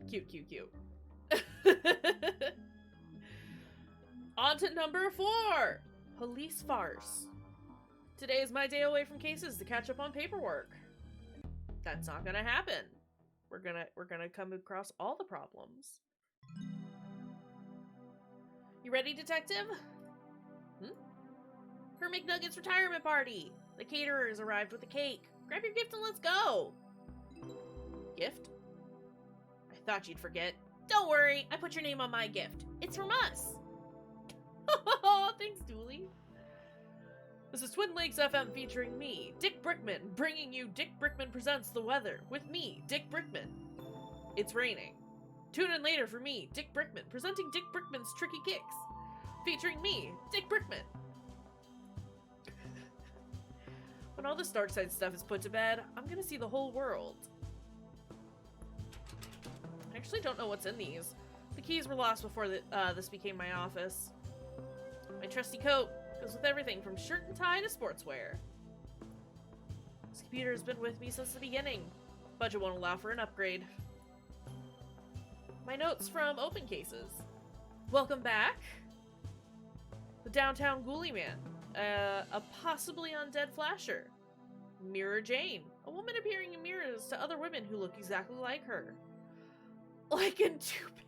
Cute, cute, cute. On to number 4! Police farce. Today is my day away from cases to catch up on paperwork. That's not gonna happen. We're gonna come across all the problems. You ready, detective? Her McNuggets retirement party! The caterers arrived with a cake. Grab your gift and let's go! Gift? I thought you'd forget. Don't worry, I put your name on my gift. It's from us! Thanks, Dooley. This is Twin Lakes FM featuring me, Dick Brickman, bringing you Dick Brickman Presents the Weather with me, Dick Brickman. It's raining. Tune in later for me, Dick Brickman, presenting Dick Brickman's Tricky Kicks, featuring me, Dick Brickman. When all this Darkside stuff is put to bed, I'm gonna see the whole world. I actually don't know what's in these. The keys were lost before this became my office. My trusty coat goes with everything from shirt and tie to sportswear. This computer has been with me since the beginning. Budget won't allow for an upgrade. My notes from open cases. Welcome back. The downtown ghoulie man. A possibly undead flasher. Mirror Jane. A woman appearing in mirrors to other women who look exactly like her. Like in toupee.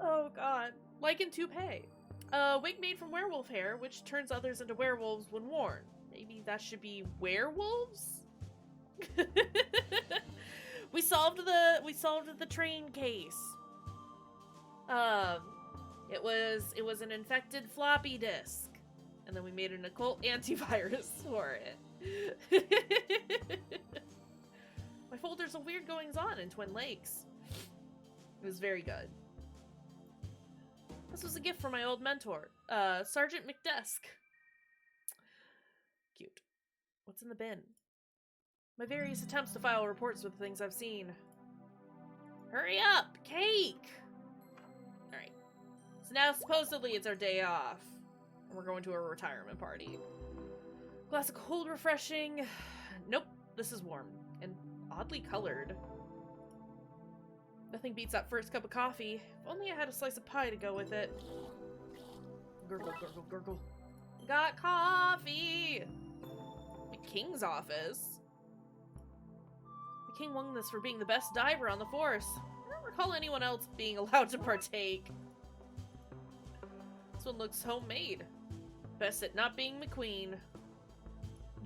Oh god. Like in toupee. A wig made from werewolf hair, which turns others into werewolves when worn. Maybe that should be werewolves? We solved the train case. It was an infected floppy disk. And then we made an occult antivirus for it. My folder's of weird goings-on in Twin Lakes. It was very good. This was a gift from my old mentor, Sergeant McDesk. Cute. What's in the bin? My various attempts to file reports with the things I've seen. Hurry up! Cake! Alright. So now supposedly it's our day off. And we're going to a retirement party. Glass of cold, refreshing... Nope, this is warm. And oddly colored. Nothing beats that first cup of coffee. If only I had a slice of pie to go with it. Gurgle, gurgle, gurgle. Got coffee! The king's office. The king won this for being the best diver on the force. I don't recall anyone else being allowed to partake. This one looks homemade. Best at not being McQueen.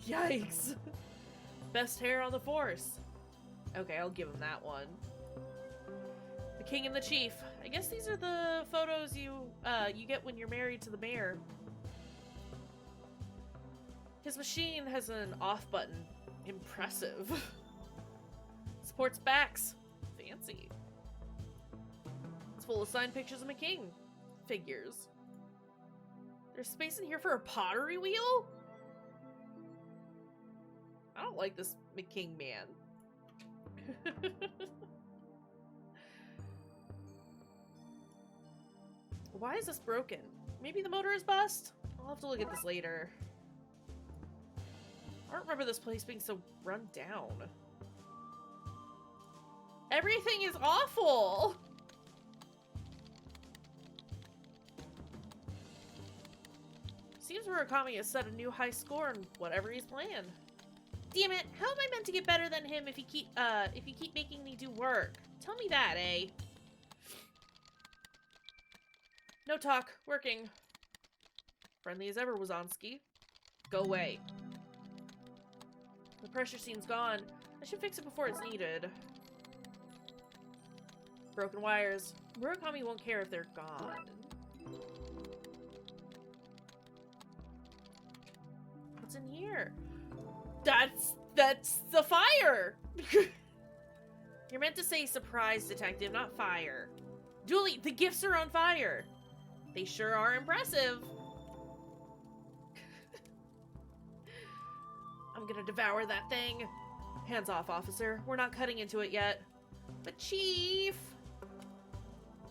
Yikes! Best hair on the force. Okay, I'll give him that one. The king and the chief. I guess these are the photos you get when you're married to the mayor. His machine has an off button. Impressive. Supports backs. Fancy. It's full of signed pictures of McKing. Figures. There's space in here for a pottery wheel? I don't like this McKing man. Why is this broken? Maybe the motor is bust? I'll have to look at this later. I don't remember this place being so run down. Everything is awful! Seems Murakami has set a new high score in whatever he's planned. Damn it, how am I meant to get better than him if you keep making me do work? Tell me that, eh? No talk. Working. Friendly as ever, Wazonsky. Go away. The pressure scene's gone. I should fix it before it's needed. Broken wires. Murakami won't care if they're gone. What's in here? That's the fire! You're meant to say surprise, detective, not fire. Julie, the gifts are on fire! They sure are impressive. I'm gonna devour that thing. Hands off, officer. We're not cutting into it yet. But Chief!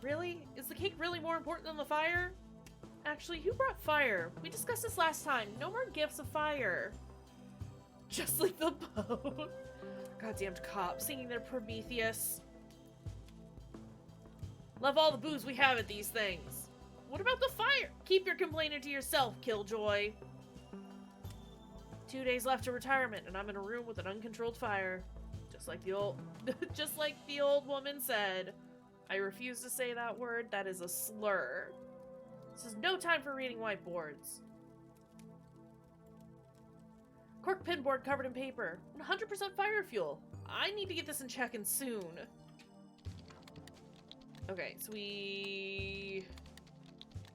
Really? Is the cake really more important than the fire? Actually, who brought fire? We discussed this last time. No more gifts of fire. Just like the boat. Goddamned cops singing their Prometheus. Love all the booze we have at these things. What about the fire? Keep your complaining to yourself, Killjoy. 2 days left to retirement, and I'm in a room with an uncontrolled fire. Just like the old woman said. I refuse to say that word. That is a slur. This is no time for reading whiteboards. Cork pinboard covered in paper. 100% fire fuel. I need to get this in check and soon. Okay, so we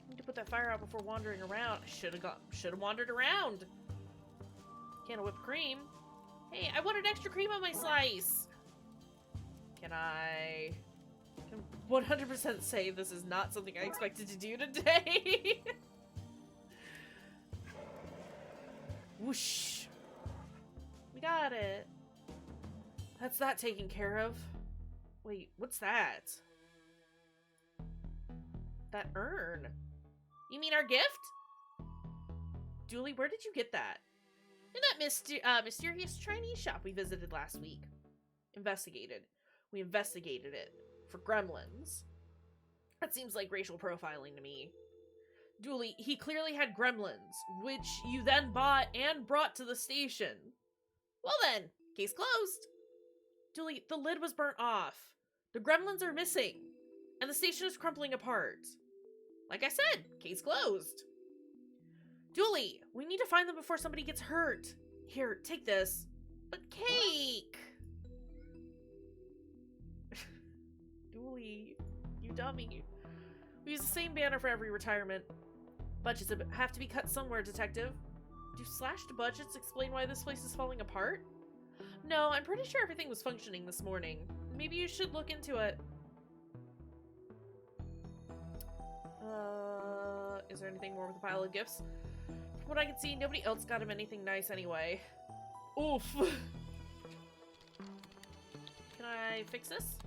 need to put that fire out before wandering around. I should have wandered around. Can of whipped cream. Hey, I wanted extra cream on my slice. Can I 100% say this is not something I expected to do today? Whoosh. We got it. That's that taken care of. Wait, what's that? That urn. You mean our gift? Dooley, where did you get that? In that mysterious Chinese shop we visited last week. We investigated it for gremlins. That seems like racial profiling to me. Dooley, he clearly had gremlins, which you then bought and brought to the station. Well then, case closed. Dooley, the lid was burnt off. The gremlins are missing. And the station is crumbling apart. Like I said, case closed. Dooley, we need to find them before somebody gets hurt. Here, take this. But cake! Dooley, you dummy. We use the same banner for every retirement. Budgets have to be cut somewhere, detective. Do slashed budgets explain why this place is falling apart? No, I'm pretty sure everything was functioning this morning. Maybe you should look into it. Is there anything more with the pile of gifts? From what I can see, nobody else got him anything nice anyway. Oof. Can I fix this?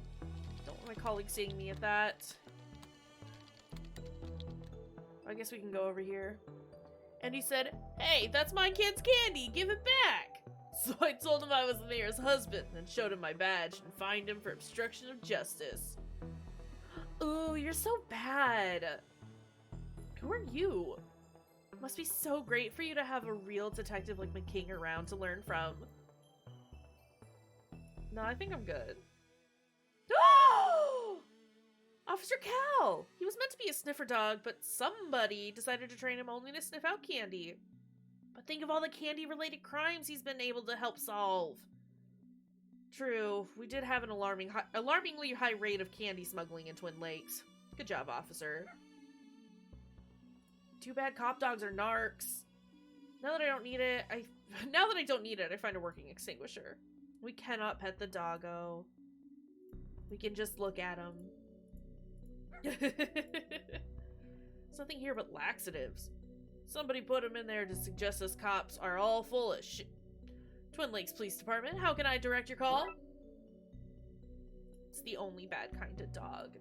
Don't My colleague seeing me at that. I guess we can go over here. And he said, "Hey, that's my kid's candy! Give it back!" So I told him I was the mayor's husband and showed him my badge and fined him for obstruction of justice. Ooh, you're so bad. Who are you? Must be so great for you to have a real detective like McKing around to learn from. No, I think I'm good. Oh! Officer Cal! He was meant to be a sniffer dog, but somebody decided to train him only to sniff out candy. But think of all the candy-related crimes he's been able to help solve. True, we did have an alarmingly high rate of candy smuggling in Twin Lakes. Good job, officer. Too bad cop dogs are narcs. Now that I don't need it, I find a working extinguisher. We cannot pet the doggo. We can just look at him. There's nothing here but laxatives. Somebody put them in there to suggest us cops are all full of shit. Twin Lakes Police Department, how can I direct your call? It's the only bad kind of dog.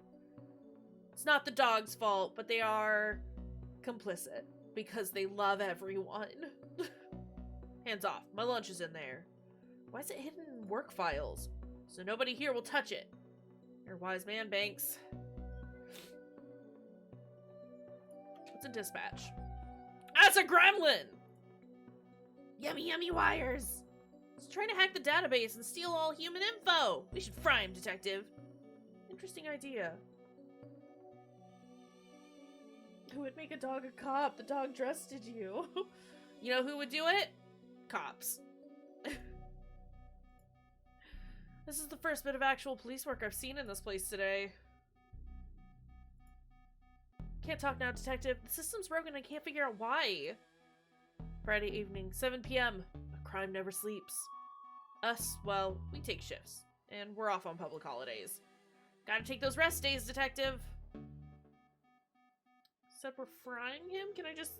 It's not the dog's fault, but they are complicit because they love everyone. Hands off, my lunch is in there. Why is it hidden in work files? So nobody here will touch it. You're a wise man, Banks. What's a dispatch? That's a gremlin! Yummy, yummy wires! He's trying to hack the database and steal all human info! We should fry him, detective. Interesting idea. Who would make a dog a cop? The dog trusted you. You know who would do it? Cops. This is the first bit of actual police work I've seen in this place today. Can't talk now, detective. The system's broken and I can't figure out why. Friday evening, 7 p.m. A crime never sleeps. Us, well, we take shifts. And we're off on public holidays. Gotta take those rest days, detective. Said we're frying him? Can I just...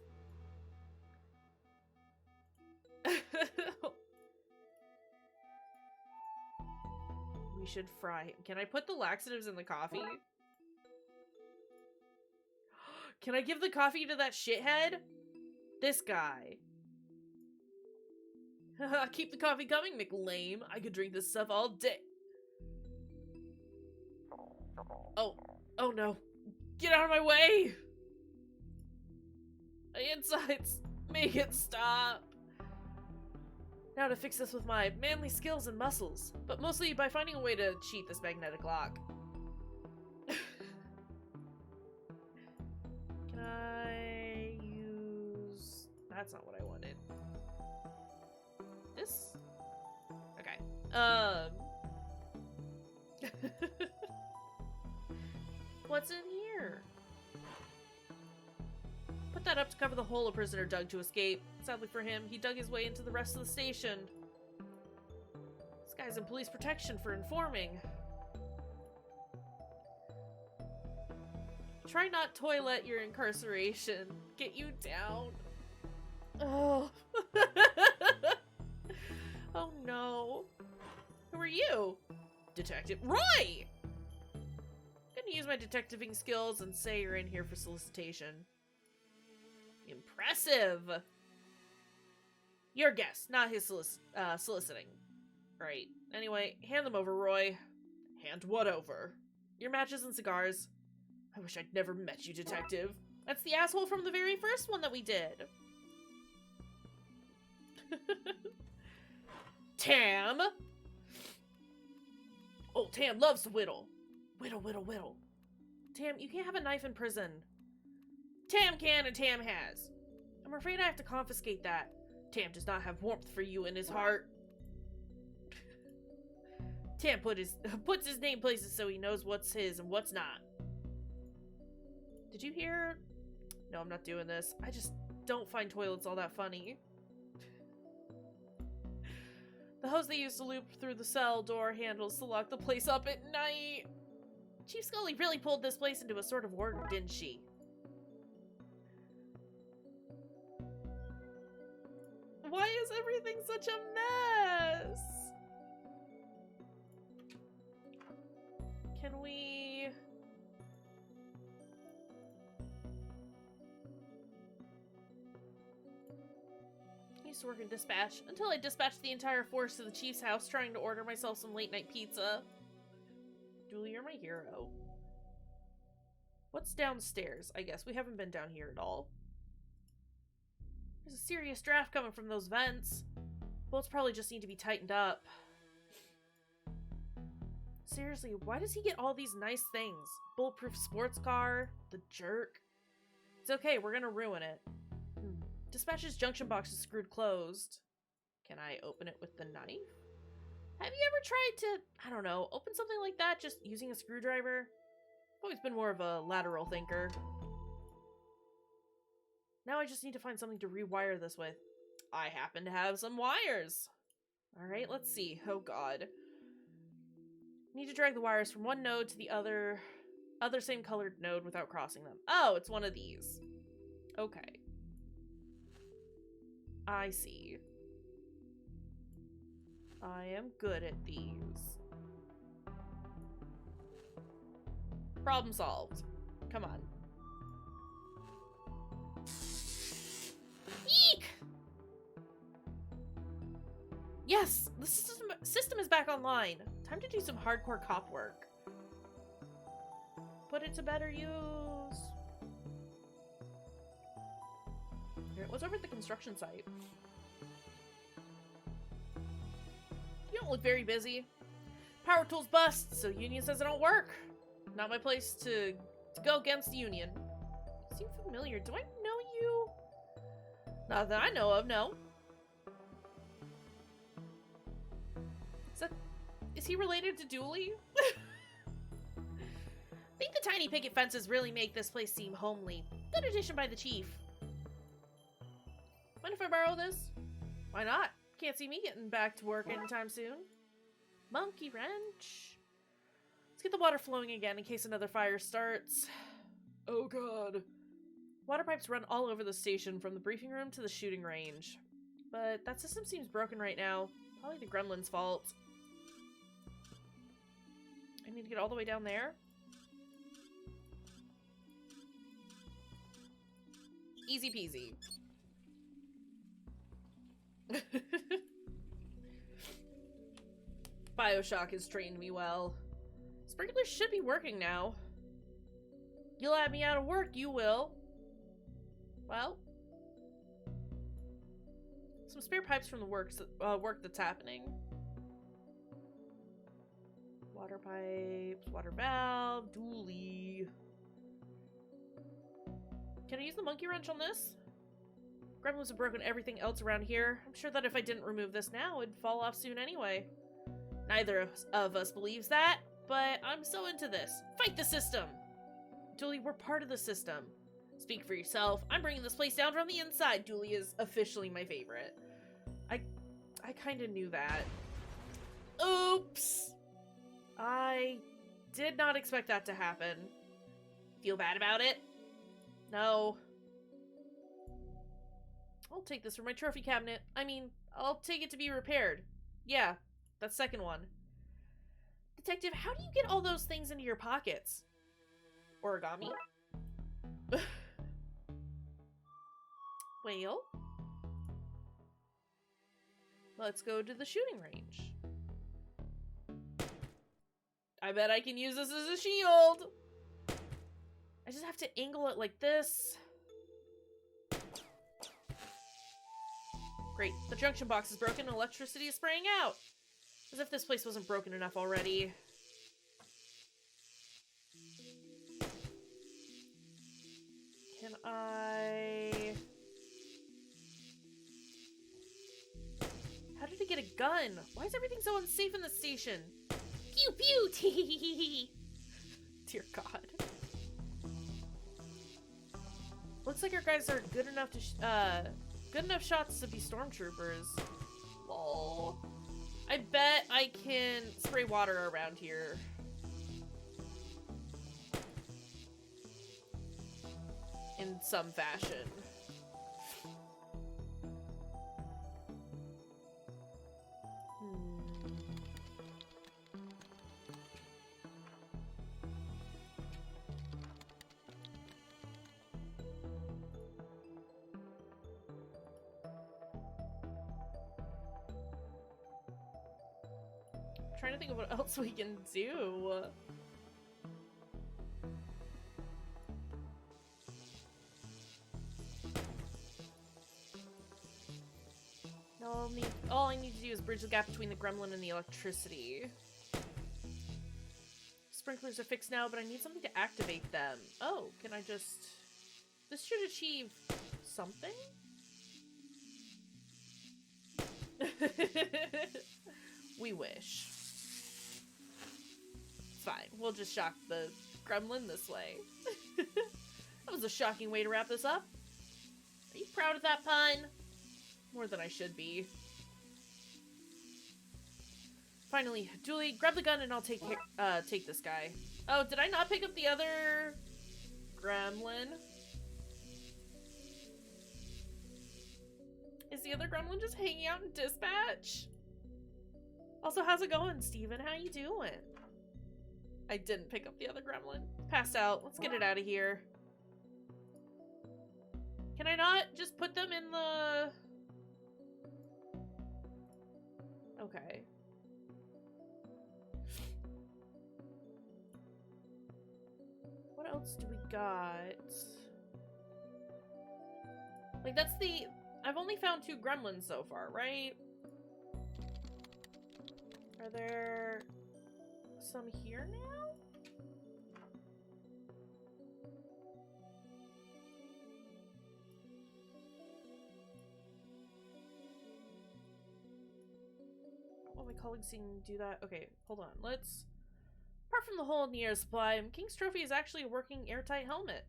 We should fry him. Can I put the laxatives in the coffee? Can I give the coffee to that shithead? This guy. Keep the coffee coming, McLame. I could drink this stuff all day. Oh no. Get out of my way! My insides. Make it stop. Now to fix this with my manly skills and muscles, but mostly by finding a way to cheat this magnetic lock. Can I use... That's not what I wanted. This? Okay. What's in here? Put that up to cover the hole a prisoner dug to escape. Sadly for him, he dug his way into the rest of the station. This guy's in police protection for informing. Try not toilet your incarceration. Get you down. Oh. Oh no. Who are you? Detective Roy! Gonna use my detectiving skills and say you're in here for solicitation. Impressive! Your guess, not his soliciting. Right. Anyway, hand them over, Roy. Hand what over? Your matches and cigars. I wish I'd never met you, detective. That's the asshole from the very first one that we did. Tam! Oh, Tam loves to whittle. Whittle, whittle, whittle. Tam, you can't have a knife in prison. Tam can and Tam has. I'm afraid I have to confiscate that. Tam does not have warmth for you in his heart. Tam puts his name places so he knows what's his and what's not. Did you hear? No, I'm not doing this. I just don't find toilets all that funny. The hose they used to loop through the cell door handles to lock the place up at night. Chief Scully really pulled this place into a sort of order, didn't she? Why is everything such a mess? Can we... I used to work in dispatch until I dispatched the entire force to the chief's house trying to order myself some late-night pizza. Julie, you're my hero. What's downstairs? I guess we haven't been down here at all. There's a serious draft coming from those vents. Bolts probably just need to be tightened up. Seriously, why does he get all these nice things? Bulletproof sports car, the jerk. It's okay, we're gonna ruin it. Dispatch's junction box is screwed closed. Can I open it with the knife? Have you ever tried to, I don't know, open something like that just using a screwdriver? I've always been more of a lateral thinker. Now I just need to find something to rewire this with. I happen to have some wires. Alright, let's see. Oh god. Need to drag the wires from one node to the other same colored node without crossing them. Oh, it's one of these. Okay. I see. I am good at these. Problem solved. Come on. Eek! Yes! The system is back online. Time to do some hardcore cop work. Put it to better use. Here, what's over at the construction site? You don't look very busy. Power tools bust, so Union says I don't work. Not my place to go against the Union. You seem familiar. Do I know you? Not that I know of, no. Is he related to Dooley? I think the tiny picket fences really make this place seem homely. Good addition by the chief. Mind if I borrow this? Why not? Can't see me getting back to work anytime soon. Monkey wrench. Let's get the water flowing again in case another fire starts. Oh god. Water pipes run all over the station from the briefing room to the shooting range. But that system seems broken right now. Probably the gremlin's fault. I need to get all the way down there. Easy peasy. BioShock has trained me well. Sprinklers should be working now. You'll have me out of work, you will. Well. Some spare pipes from the work that's happening. Water pipes, water valve, Dooley. Can I use the monkey wrench on this? Gremlins have broken everything else around here. I'm sure that if I didn't remove this now, it'd fall off soon anyway. Neither of us believes that, but I'm so into this. Fight the system! Dooley, we're part of the system. Speak for yourself. I'm bringing this place down from the inside. Dooley is officially my favorite. I kind of knew that. Oops! I did not expect that to happen. Feel bad about it? No. I'll take this from my trophy cabinet. I mean, I'll take it to be repaired. Yeah, that second one. Detective, how do you get all those things into your pockets? Origami? Well, let's go to the shooting range. I bet I can use this as a shield. I just have to angle it like this. Great. The junction box is broken and electricity is spraying out. As if this place wasn't broken enough already. Can I... How did I get a gun? Why is everything so unsafe in the station? Pew pew! Tee. Dear God. Looks like our guys are good enough to good enough shots to be stormtroopers. Lol. I bet I can spray water around here. In some fashion. trying to think of what else we can do. All I need to do is bridge the gap between the gremlin and the electricity. Sprinklers are fixed now, but I need something to activate them. Oh, can I just... This should achieve something? We wish. It's fine. We'll just shock the gremlin this way. That was a shocking way to wrap this up. Are you proud of that pun? More than I should be. Finally, Julie, grab the gun and I'll take this guy. Oh, did I not pick up the other gremlin? Is the other gremlin just hanging out in dispatch? Also, how's it going, Steven? How you doing? I didn't pick up the other gremlin. Passed out. Let's get it out of here. Can I not just put them in the... Okay. What else do we got? Like, that's the... I've only found 2 gremlins so far, right? Are there some here now? Oh, my colleagues can do that. Okay, hold on. Let's... Apart from the hole in the air supply, King's Trophy is actually a working airtight helmet.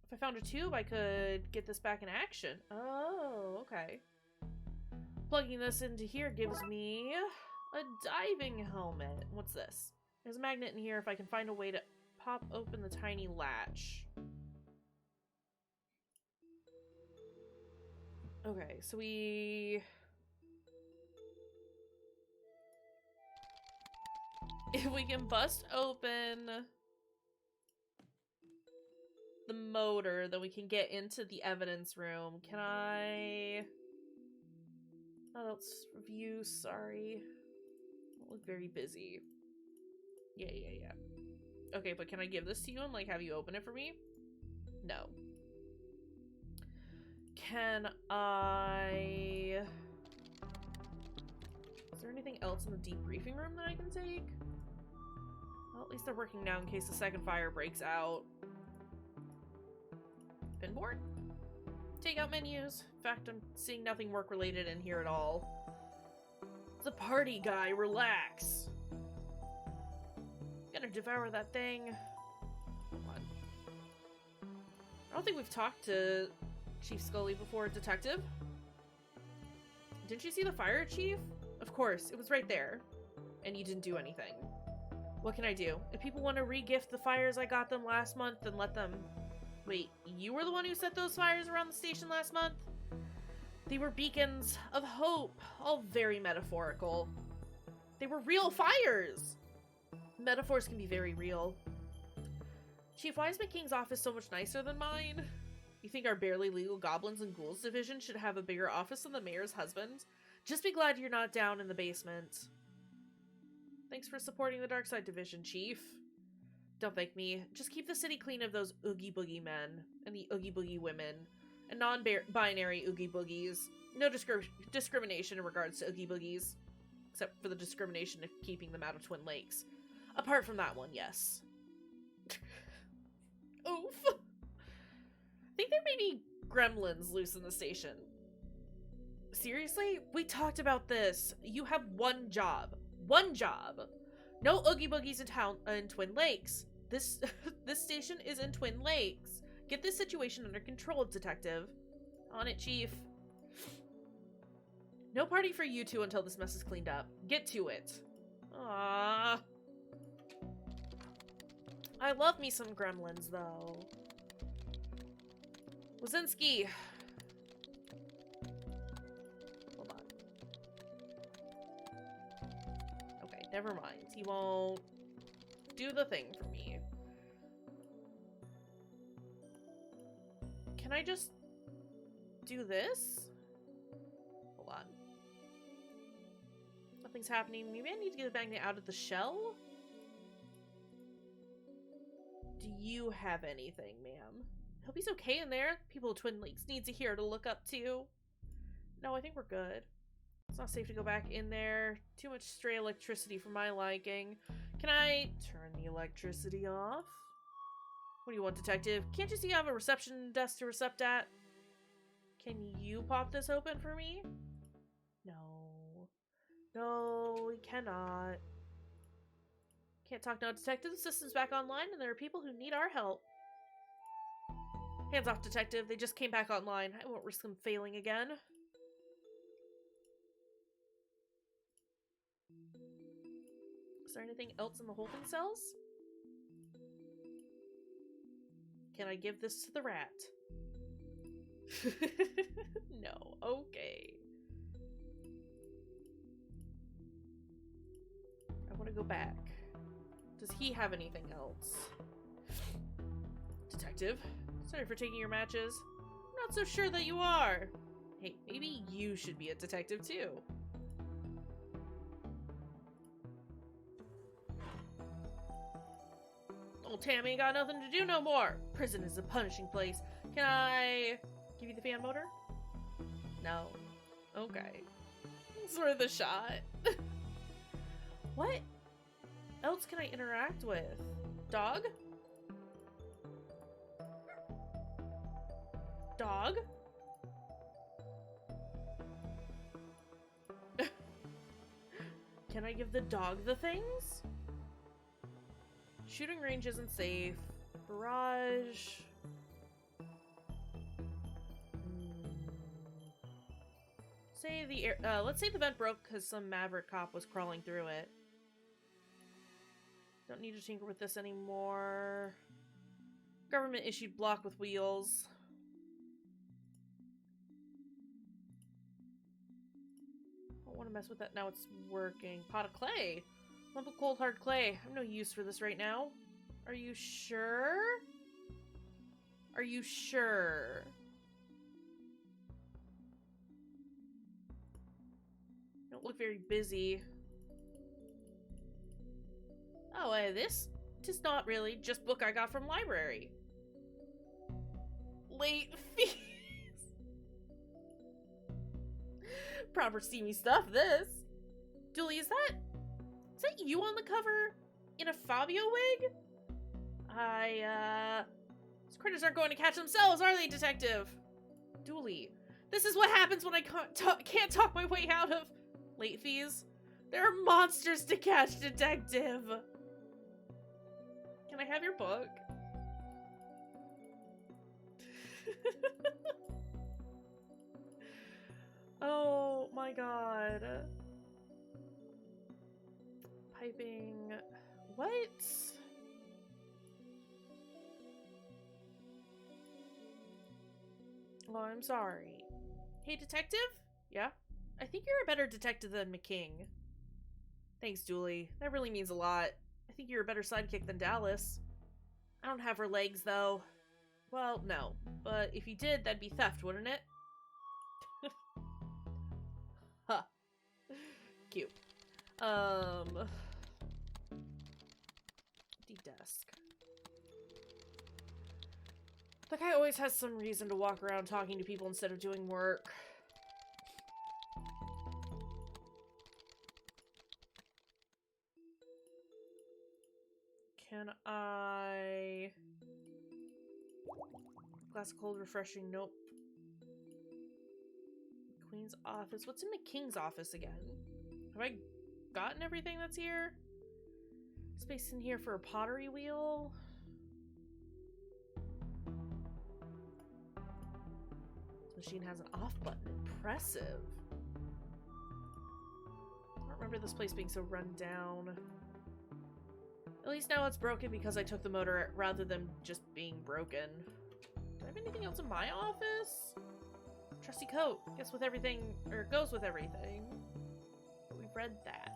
If I found a tube, I could get this back in action. Oh, okay. Plugging this into here gives me a diving helmet. What's this? There's a magnet in here if I can find a way to pop open the tiny latch. Okay, so we... If we can bust open the motor, then we can get into the evidence room. Can I... Oh, that's review, sorry. I look very busy. Yeah. Okay, but can I give this to you and, like, have you open it for me? No. Can I... Is there anything else in the debriefing room that I can take? Well, at least they're working now in case the second fire breaks out. Pinboard? Takeout menus. In fact, I'm seeing nothing work-related in here at all. The party guy, relax. Gonna devour that thing. Come on. I don't think we've talked to Chief Scully before, Detective. Didn't you see the fire, Chief? Of course, it was right there. And you didn't do anything. What can I do? If people want to re-gift the fires I got them last month, then let them... Wait, you were the one who set those fires around the station last month? They were beacons of hope, all very metaphorical. They were real fires! Metaphors can be very real. Chief, why is McKing's office so much nicer than mine? You think our barely legal goblins and ghouls division should have a bigger office than the mayor's husband? Just be glad you're not down in the basement. Thanks for supporting the Darkside division, Chief. Don't thank me. Just keep the city clean of those Oogie Boogie men and the Oogie Boogie women and non-binary Oogie Boogies. No discrimination in regards to Oogie Boogies, except for the discrimination of keeping them out of Twin Lakes. Apart from that one, yes. Oof. I think there may be gremlins loose in the station. Seriously? We talked about this. You have one job. One job. No Oogie Boogies in Twin Lakes. This station is in Twin Lakes. Get this situation under control, Detective. On it, Chief. No party for you two until this mess is cleaned up. Get to it. Ah. I love me some gremlins, though. Wazinski. Hold on. Okay, never mind. He won't do the thing for me. Can I just do this? Hold on. Something's happening. Maybe I need to get the magnet out of the shell? Do you have anything, ma'am? I hope he's okay in there. People of Twin Lakes needs a hero to look up to. No, I think we're good. It's not safe to go back in there. Too much stray electricity for my liking. Can I turn the electricity off? What do you want, detective? Can't you see I have a reception desk to recept at? Can you pop this open for me? No. No, we cannot. Can't talk now, detective. The system's back online and there are people who need our help. Hands off, detective. They just came back online. I won't risk them failing again. Is there anything else in the holding cells? Can I give this to the rat? No. Okay. I want to go back. Does he have anything else? Detective, sorry for taking your matches. I'm not so sure that you are. Hey, maybe you should be a detective too. Old Tammy ain't got nothing to do no more. Prison is a punishing place. Can I give you the fan motor? No. Okay. It's worth a shot. What else can I interact with? Dog? Dog? Can I give the dog the things? Shooting range isn't safe. Barrage. Say the air, let's say the vent broke because some maverick cop was crawling through it. Don't need to tinker with this anymore. Government issued block with wheels. Don't want to mess with that. Now it's working. Pot of clay. Lump of cold hard clay. I have no use for this right now. Are you sure? Are you sure? You don't look very busy. Oh, this? Tis not really. Just book I got from library. Late fees. Proper steamy stuff, this. Dooley, is that you on the cover? In a Fabio wig? These critters aren't going to catch themselves, are they, detective? Dooley, this is what happens when I can't talk my way out of late fees. There are monsters to catch, detective. Can I have your book? Oh my god. Piping. What? Oh, I'm sorry. Hey, detective? Yeah? I think you're a better detective than McKing. Thanks, Dooley. That really means a lot. I think you're a better sidekick than Dallas. I don't have her legs, though. Well, no. But if you did, that'd be theft, wouldn't it? Huh. Cute. Desk. The guy always has some reason to walk around talking to people instead of doing work. Can I... Glass of cold, refreshing, nope. Queen's office. What's in McKing's office again? Have I gotten everything that's here? Space in here for a pottery wheel. This machine has an off button. Impressive. I don't remember this place being so run down. At least now it's broken because I took the motor rather than just being broken. Do I have anything else in my office? Trusty coat. Guess with everything, or it goes with everything. But we've read that.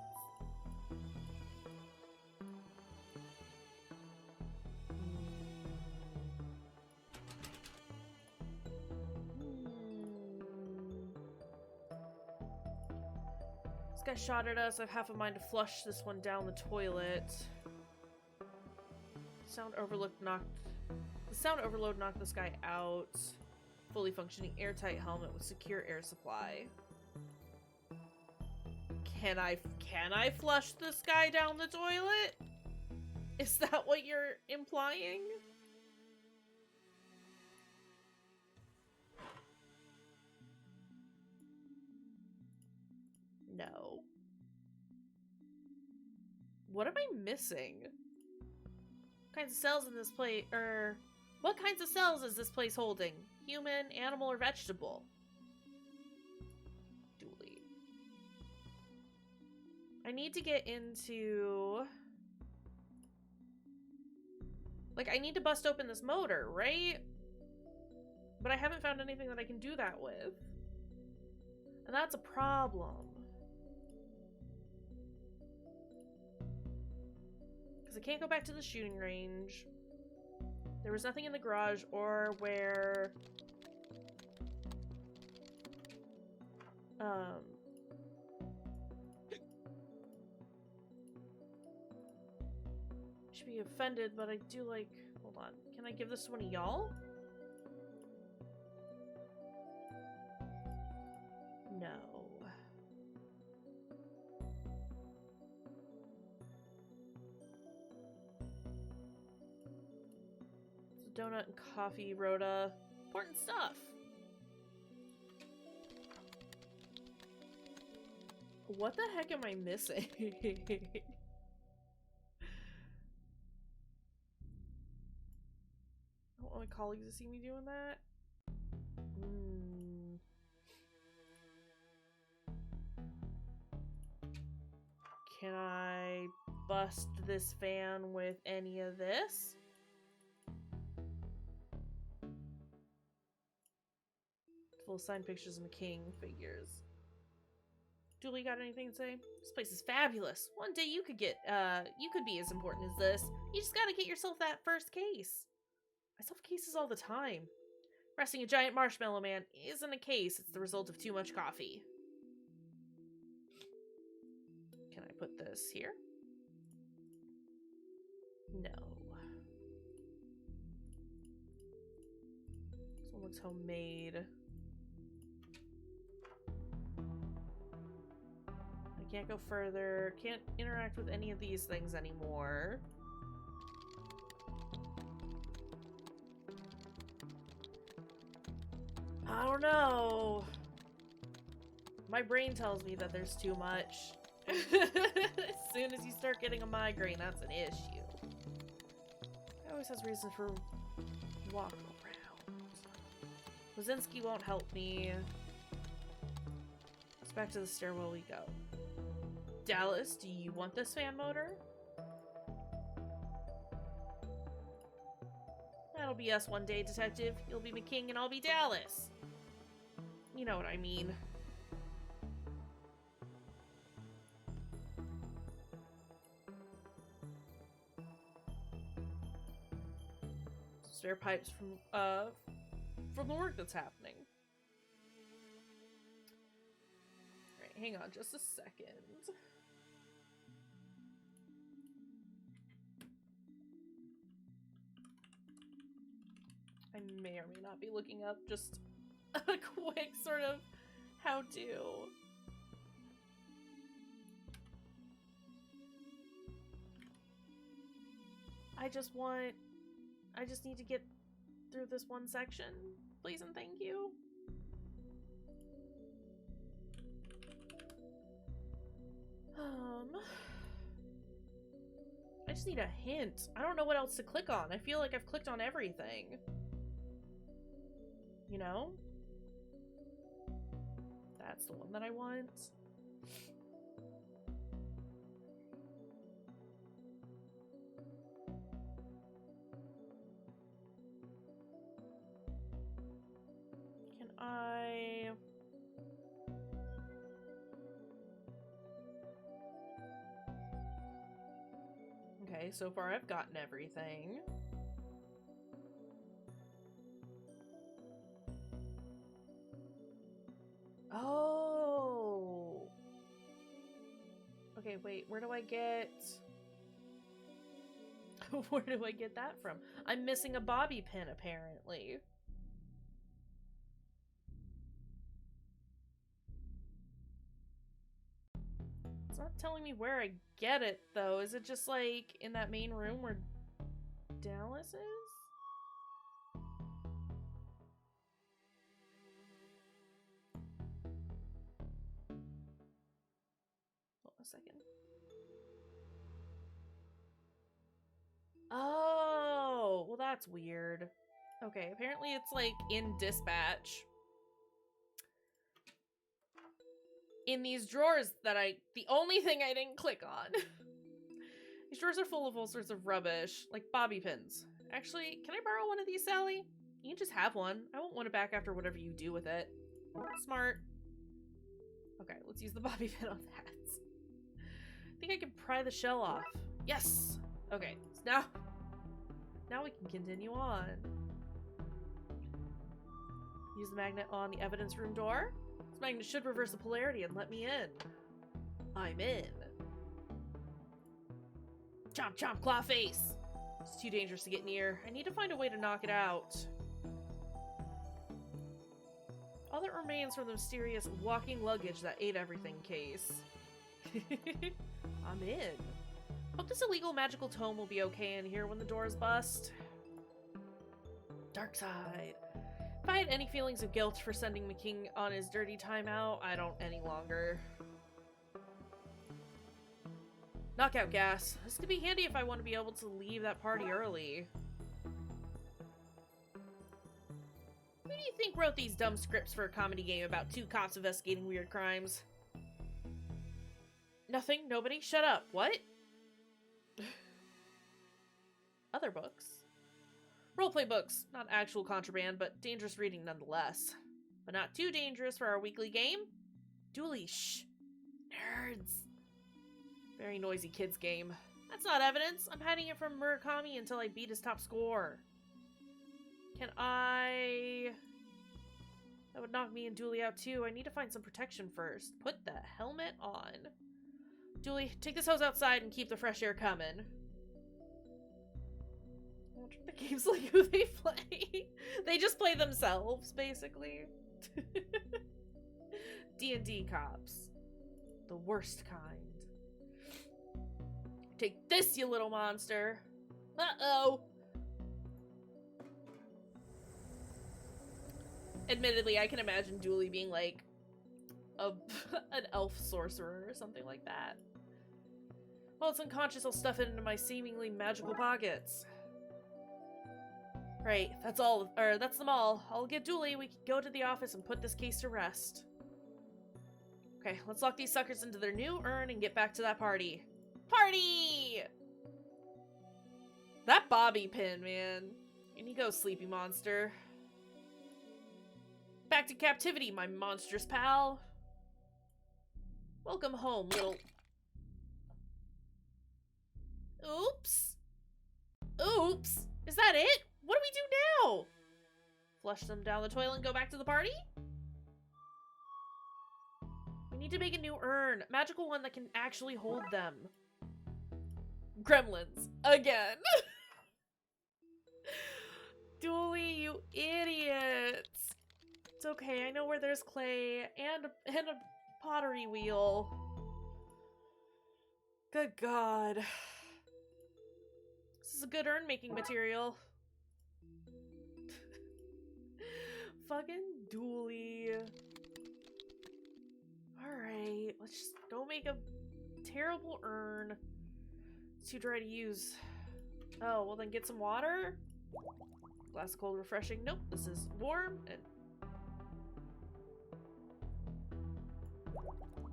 This guy shot at us. I have half a mind to flush this one down the toilet. The sound overload knocked this guy out. Fully functioning airtight helmet with secure air supply. Can I flush this guy down the toilet? Is that what you're implying? No. What am I missing? What kinds of cells in this place, what kinds of cells is this place holding? Human, animal, or vegetable? Dually. I need to get into... Like, I need to bust open this motor, right? But I haven't found anything that I can do that with. And that's a problem. Because I can't go back to the shooting range. There was nothing in the garage or where... should be offended, but I do like... Hold on. Can I give this to one of y'all? No. Donut and coffee, Rhoda. Important stuff. What the heck am I missing? I don't want my colleagues to see me doing that. Can I bust this fan with any of this? Full signed pictures of McKing figures. Julie, got anything to say? This place is fabulous. One day you could be as important as this. You just gotta get yourself that first case. I solve cases all the time. Arresting a giant marshmallow man isn't a case, it's the result of too much coffee. Can I put this here? No. This one looks homemade. I can't go further. Can't interact with any of these things anymore. I don't know. My brain tells me that there's too much. As soon as you start getting a migraine, that's an issue. I always has reason for walk around. Wazinski won't help me. Let's back to the stairwell we go. Dallas, do you want this fan motor? That'll be us one day, Detective. You'll be McKing and I'll be Dallas. You know what I mean. Stair pipes from the work that's happening. Alright, hang on just a second. I may or may not be looking up just a quick sort of how-to. I just need to get through this one section, please and thank you. I just need a hint. I don't know what else to click on. I feel like I've clicked on everything. You know? That's the one that I want. Can I... Okay, so far I've gotten everything. Oh. Okay, wait, where do I get... Where do I get that from? I'm missing a bobby pin, apparently. It's not telling me where I get it, though. Is it just, like, in that main room where Dallas is? Hold on a second. Oh, well that's weird. Okay, apparently it's like in dispatch. In these drawers that the only thing I didn't click on. These drawers are full of all sorts of rubbish, like bobby pins. Actually, can I borrow one of these, Sally? You can just have one. I won't want it back after whatever you do with it. Smart. Okay, let's use the bobby pin on that. I think I can pry the shell off. Yes! Okay, so now we can continue on. Use the magnet on the evidence room door. This magnet should reverse the polarity and let me in. I'm in. Chomp chomp claw face! It's too dangerous to get near. I need to find a way to knock it out. All that remains from the mysterious walking luggage that ate everything case. I'm in. Hope this illegal magical tome will be okay in here when the doors bust. Darkside. If I had any feelings of guilt for sending McKing on his dirty timeout, I don't any longer. Knockout gas. This could be handy if I want to be able to leave that party early. Who do you think wrote these dumb scripts for a comedy game about two cops investigating weird crimes? Nothing. Nobody. Shut up. What? Other books. Roleplay books. Not actual contraband, but dangerous reading nonetheless. But not too dangerous for our weekly game. Dooley, shh. Nerds. Very noisy kids game. That's not evidence. I'm hiding it from Murakami until I beat his top score. Can I... That would knock me and Dooley out too. I need to find some protection first. Put the helmet on. Dooley, take this hose outside and keep the fresh air coming. I wonder if the game's like who they play. They just play themselves, basically. D&D cops. The worst kind. Take this, you little monster. Uh-oh. Admittedly, I can imagine Dooley being like an elf sorcerer or something like that. While it's unconscious, I'll stuff it into my seemingly magical pockets. Right, that's all, or that's them all. I'll get Dooley, we can go to the office and put this case to rest. Okay, let's lock these suckers into their new urn and get back to that party. Party! That bobby pin, man. In you go, sleepy monster. Back to captivity, my monstrous pal. Welcome home, little... Oops. Oops. Is that it? What do we do now? Flush them down the toilet and go back to the party? We need to make a new urn. A magical one that can actually hold them. Gremlins. Again. Dooley, you idiots. It's okay, I know where there's clay and a pottery wheel. Good God. This is a good urn-making material. Fucking Dooley. Alright, let's just go make a terrible urn. It's too dry to use. Oh, well then get some water? Glass of cold refreshing. Nope, this is warm and...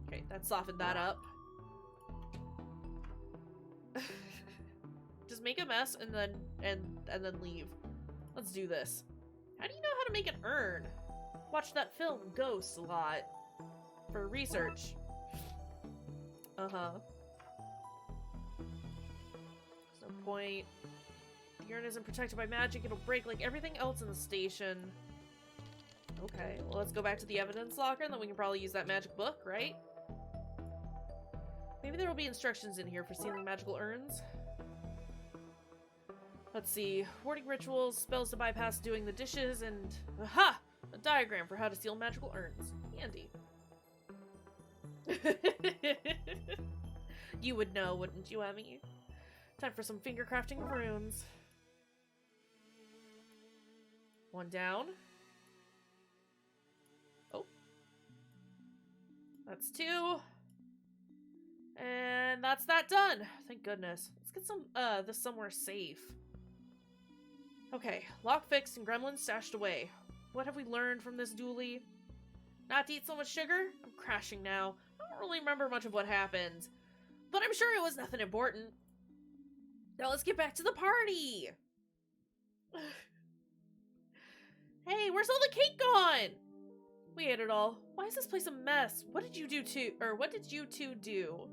Okay, that softened that up. Just make a mess and then leave. Let's do this. How do you know how to make an urn? Watch that film Ghost a lot for research. Uh-huh. There's no point. The urn isn't protected by magic. It'll break like everything else in the station. Okay, well let's go back to the evidence locker and then we can probably use that magic book, right? Maybe Maybe there will be instructions in here for sealing magical urns. Let's see. Warding rituals, spells to bypass doing the dishes, and... Aha! A diagram for how to seal magical urns. Handy. You would know, wouldn't you, Emmy? Time for some finger crafting of runes. One down. Oh. That's two. And that's that done. Thank goodness. Let's get some, this somewhere safe. Okay, lock fixed and gremlins stashed away. What have we learned from this dually? Not to eat so much sugar? I'm crashing now. I don't really remember much of what happened. But I'm sure it was nothing important. Now let's get back to the party! Hey, where's all the cake gone? We ate it all. Why is this place a mess? What did you do what did you two do?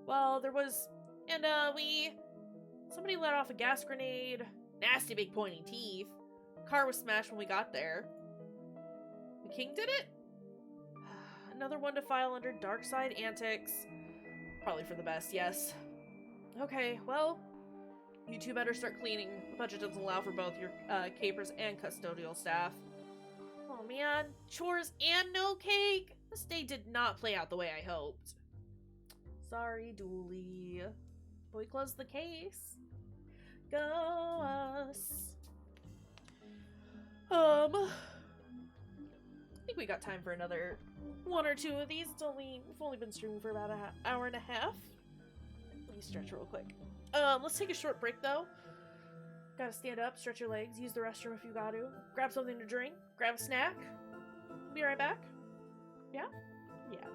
Well, there was... And, somebody let off a gas grenade. Nasty big pointy teeth. Car was smashed when we got there. The king did it? Another one to file under Darkside antics. Probably for the best, yes. Okay, well, you two better start cleaning. The budget doesn't allow for both your capers and custodial staff. Oh man, chores and no cake? This day did not play out the way I hoped. Sorry, Dooley. But we closed the case. Go us. I think we got time for another one or two of these. We've only been streaming for about an hour and a half. Let me stretch real quick. Let's take a short break though. Gotta stand up, stretch your legs, use the restroom if you got to. Grab something to drink, grab a snack. Be right back. Yeah? Yeah.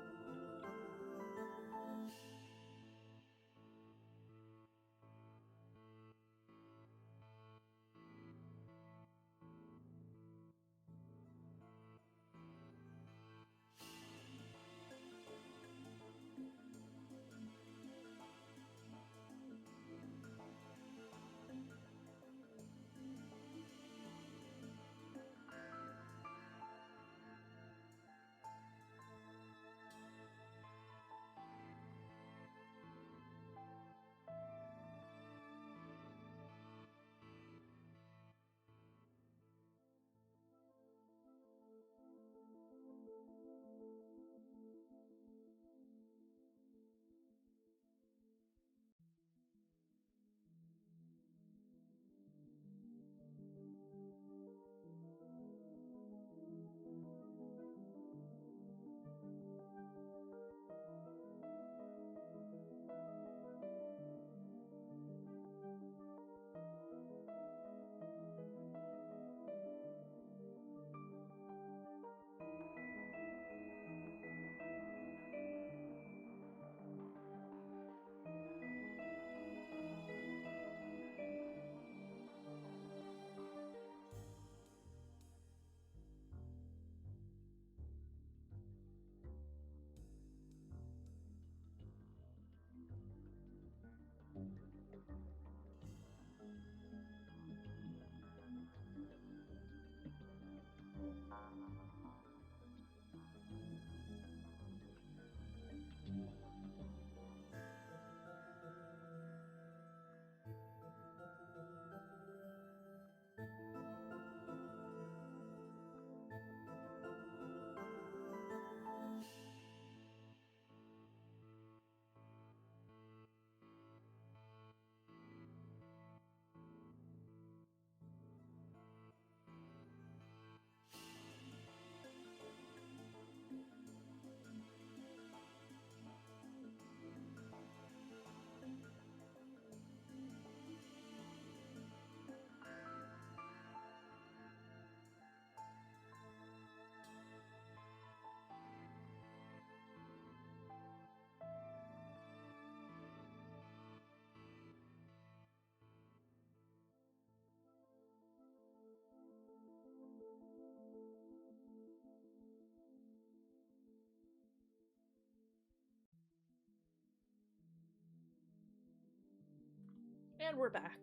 And we're back.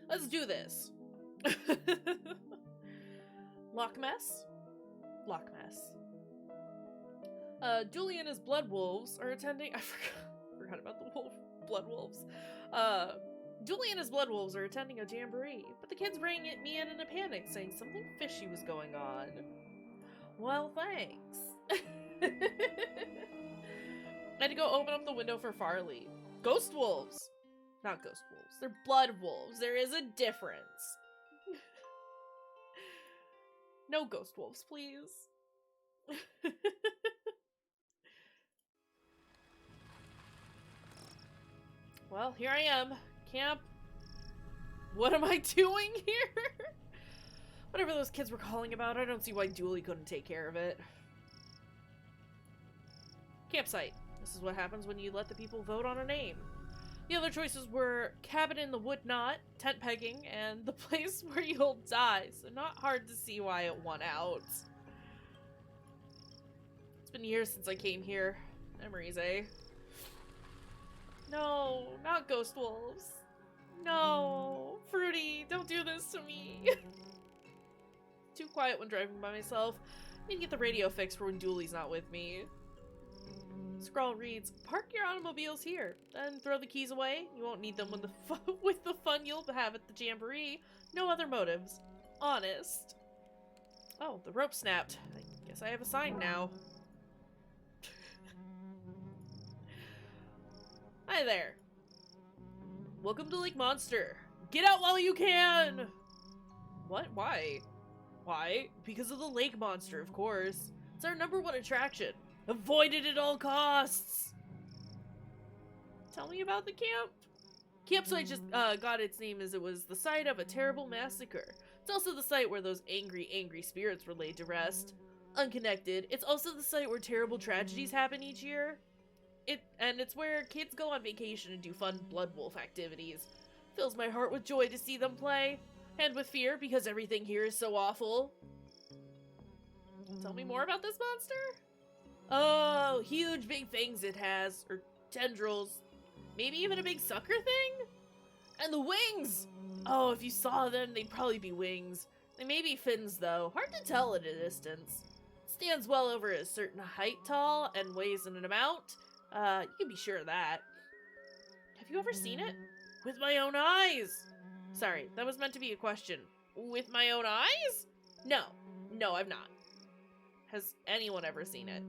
Let's do this. Lock mess. Lock mess. Julie and his blood wolves are attending. I forgot about the blood wolves. Julie and his blood wolves are attending a jamboree, but the kids rang me in a panic, saying something fishy was going on. Well, thanks. I had to go open up the window for Farley. Ghost wolves. Not ghost wolves. They're blood wolves. There is a difference. No ghost wolves, please. Well, here I am. Camp. What am I doing here? Whatever those kids were calling about, I don't see why Julie couldn't take care of it. Campsite. This is what happens when you let the people vote on a name. The other choices were cabin in the wood knot, tent pegging, and the place where you'll die, so not hard to see why it won out. It's been years since I came here. Memories, eh? No, not ghost wolves. No, Fruity, don't do this to me. Too quiet when driving by myself. Need to get the radio fixed for when Julie's not with me. Scrawl reads, park your automobiles here, then throw the keys away. You won't need them with the fun you'll have at the jamboree. No other motives. Honest. Oh, the rope snapped. I guess I have a sign now. Hi there. Welcome to Lake Monster. Get out while you can! What? Why? Why? Because of the lake monster, of course. It's our #1 attraction. Avoid it at all costs! Tell me about the camp. Campsite just got its name as it was the site of a terrible massacre. It's also the site where those angry spirits were laid to rest. Unconnected, it's also the site where terrible tragedies happen each year. It's where kids go on vacation and do fun blood wolf activities. Fills my heart with joy to see them play, and with fear because everything here is so awful. Tell me more about this monster? Oh, huge big things it has, or tendrils. Maybe even a big sucker thing? And the wings! Oh, if you saw them, they'd probably be wings. They may be fins, though. Hard to tell at a distance. It stands well over a certain height tall and weighs an amount. You can be sure of that. Have you ever seen it? With my own eyes! Sorry, that was meant to be a question. With my own eyes? No. No, I've not. Has anyone ever seen it?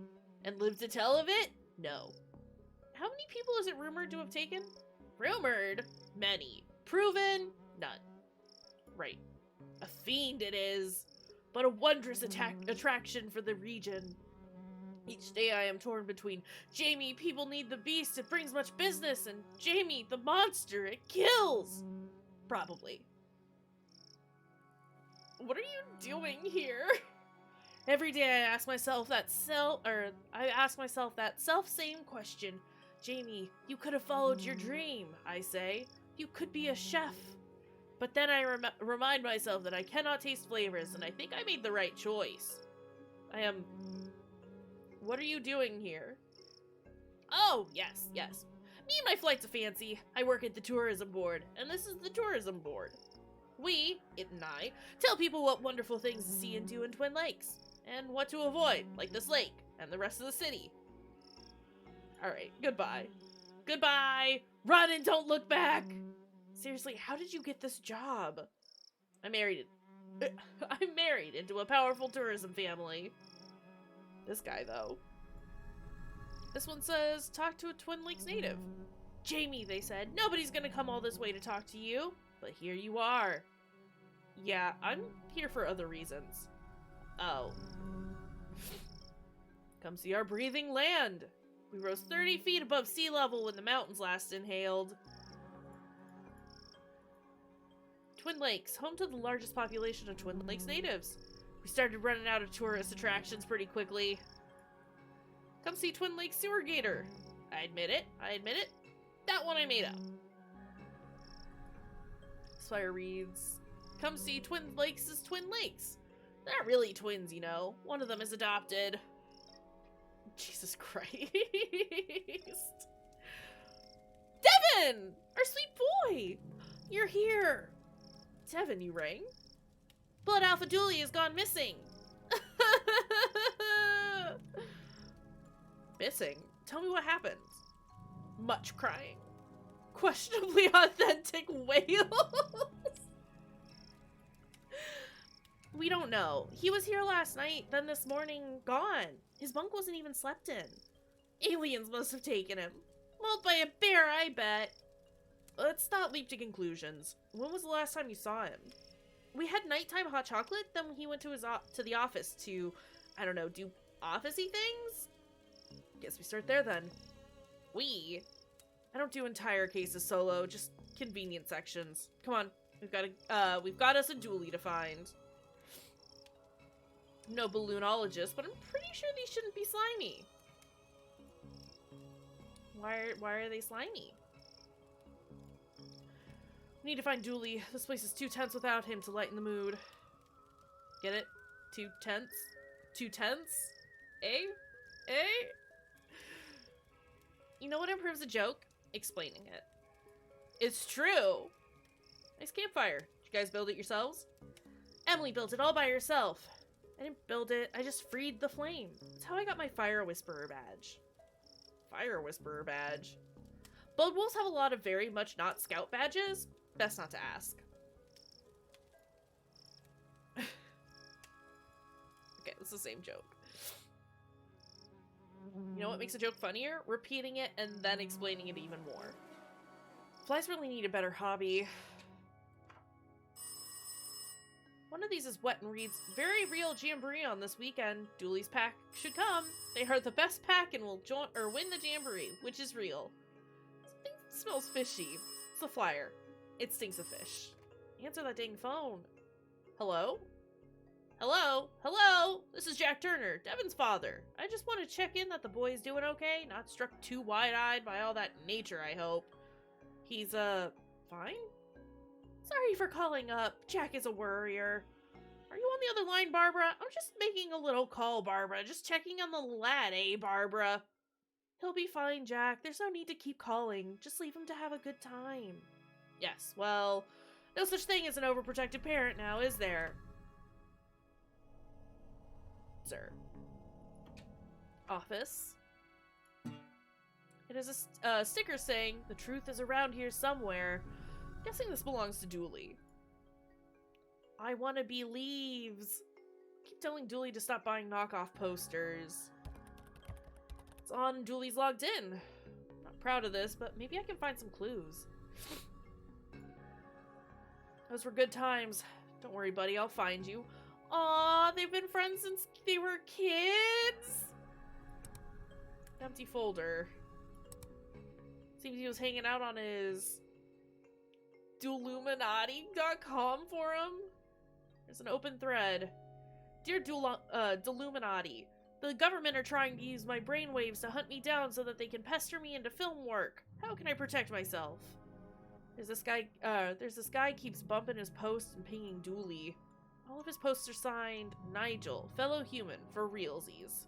And lived to tell of it? No. How many people is it rumored to have taken? Rumored? Many. Proven? None. Right. A fiend it is, but a wondrous attraction for the region. Each day I am torn between Jamie, people need the beast, it brings much business, and Jamie, the monster, it kills! Probably. What are you doing here? Every day I ask myself that self-same question. Jamie, you could have followed your dream, I say. You could be a chef. But then I remind myself that I cannot taste flavors, and I think I made the right choice. What are you doing here? Oh, yes. Me and my flight's a fancy. I work at the tourism board, and this is the tourism board. We, it and I, tell people what wonderful things to see and do in Twin Lakes, and what to avoid, like this lake, and the rest of the city. Alright, goodbye. Goodbye! Run and don't look back! Seriously, how did you get this job? I'm married into a powerful tourism family. This guy, though. This one says, talk to a Twin Lakes native. Jamie, they said, nobody's gonna come all this way to talk to you. But here you are. Yeah, I'm here for other reasons. Oh. Come see our breathing land. We rose 30 feet above sea level when the mountains last inhaled. Twin Lakes, home to the largest population of Twin Lakes natives. We started running out of tourist attractions pretty quickly. Come see Twin Lakes Sewer Gator. I admit it. That one I made up. Spire reads, come see Twin Lakes' Twin Lakes. They're not really twins, you know. One of them is adopted. Jesus Christ. Devin! Our sweet boy! You're here. Devin, you rang? Blood Alpha Dooley has gone missing. Missing? Tell me what happened. Much crying. Questionably authentic whales. We don't know. He was here last night, then this morning, gone. His bunk wasn't even slept in. Aliens must have taken him. Mauled by a bear, I bet. Let's not leap to conclusions. When was the last time you saw him? We had nighttime hot chocolate, then he went to the office to, I don't know, do office-y things? Guess we start there then. I don't do entire cases solo, just convenient sections. Come on, we've got us a dually to find. No balloonologist, but I'm pretty sure these shouldn't be slimy. Why are they slimy? We need to find Dooley. This place is too tense without him to lighten the mood. Get it? Too tense? Too tense? Eh? You know what improves a joke? Explaining it. It's true! Nice campfire. Did you guys build it yourselves? Emily built it all by herself. I didn't build it, I just freed the flame. That's how I got my Fire Whisperer badge. Fire Whisperer badge. Blood Wolves have a lot of very much not scout badges. Best not to ask. Okay, it's the same joke. You know what makes a joke funnier? Repeating it and then explaining it even more. Flies really need a better hobby. One of these is wet and reads, very real jamboree on this weekend. Dooley's pack should come. They are the best pack and will join or win the jamboree, which is real. Something smells fishy. It's the flyer. It stinks of fish. Answer that dang phone. Hello? Hello? Hello? This is Jack Turner, Devin's father. I just want to check in that the boy's doing okay, not struck too wide-eyed by all that nature, I hope. He's, fine? Sorry for calling up. Jack is a worrier. Are you on the other line, Barbara? I'm just making a little call, Barbara. Just checking on the lad, eh, Barbara? He'll be fine, Jack. There's no need to keep calling. Just leave him to have a good time. Yes, well, no such thing as an overprotective parent now, is there? Sir. Office. It has a sticker saying, the truth is around here somewhere. Guessing this belongs to Dooley. I wanna be leaves. Keep telling Dooley to stop buying knockoff posters. It's on, Dooley's logged in. Not proud of this, but maybe I can find some clues. Those were good times. Don't worry, buddy, I'll find you. Aw, they've been friends since they were kids? Empty folder. Seems he was hanging out on his Deluminati.com forum. There's an open thread. Dear Deluminati, the government are trying to use my brainwaves to hunt me down so that they can pester me into film work. How can I protect myself? There's this guy keeps bumping his post and pinging Dooley. All of his posts are signed Nigel, fellow human, for realsies.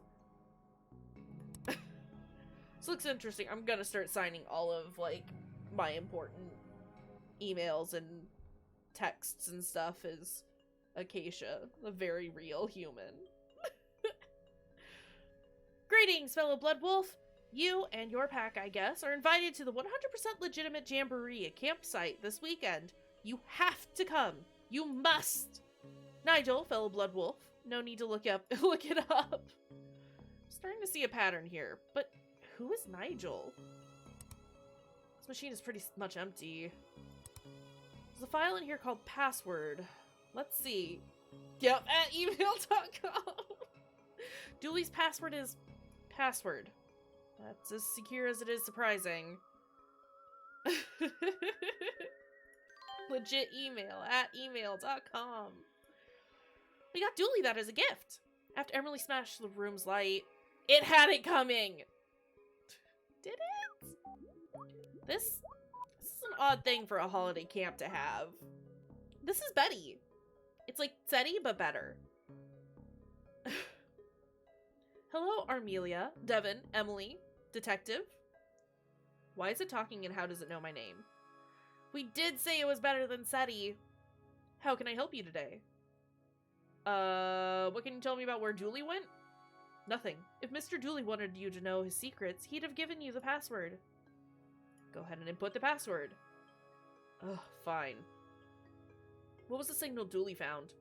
This looks interesting. I'm gonna start signing all of, like, my important emails and texts and stuff as Acacia, a very real human. Greetings, fellow Blood Wolf. You and your pack, I guess, are invited to the 100% legitimate jamboree at campsite this weekend. You have to come. You must. Nigel, fellow Blood Wolf. No need to look it up. Starting to see a pattern here, but who is Nigel? This machine is pretty much empty. There's a file in here called password. Let's see. Yep, at email.com. Dooley's password is password. That's as secure as it is surprising. Legit email at email.com. We got Dooley that as a gift. After Emily smashed the room's light, it had it coming. Did it? This is an odd thing for a holiday camp to have. This is Betty. It's like SETI, but better. Hello, Armelia, Devin, Emily, Detective. Why is it talking and how does it know my name? We did say it was better than SETI. How can I help you today? What can you tell me about where Dooley went? Nothing. If Mr. Dooley wanted you to know his secrets, he'd have given you the password. Go ahead and input the password. Ugh, fine. What was the signal Dooley found?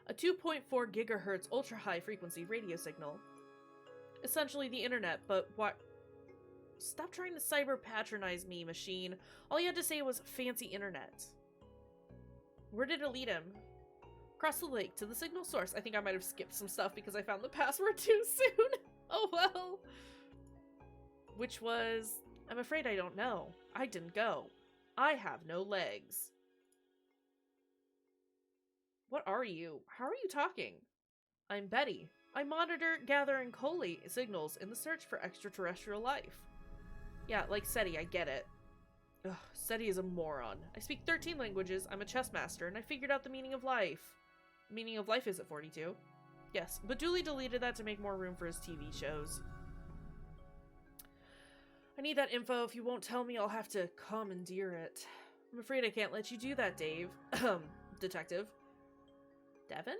A 2.4 gigahertz ultra-high frequency radio signal. Essentially the internet, but what? Stop trying to cyber-patronize me, machine. All you had to say was fancy internet. Where did it lead him? Across the lake, to the signal source. I think I might have skipped some stuff because I found the password too soon. Oh well. Which was... I'm afraid I don't know. I didn't go. I have no legs. What are you? How are you talking? I'm Betty. I monitor, gather, and collate signals in the search for extraterrestrial life. Yeah, like SETI, I get it. Ugh, SETI is a moron. I speak 13 languages, I'm a chess master, and I figured out the meaning of life. Meaning of life is at 42. Yes, but Dooley deleted that to make more room for his TV shows. I need that info. If you won't tell me, I'll have to commandeer it. I'm afraid I can't let you do that, Dave. Detective. Devin?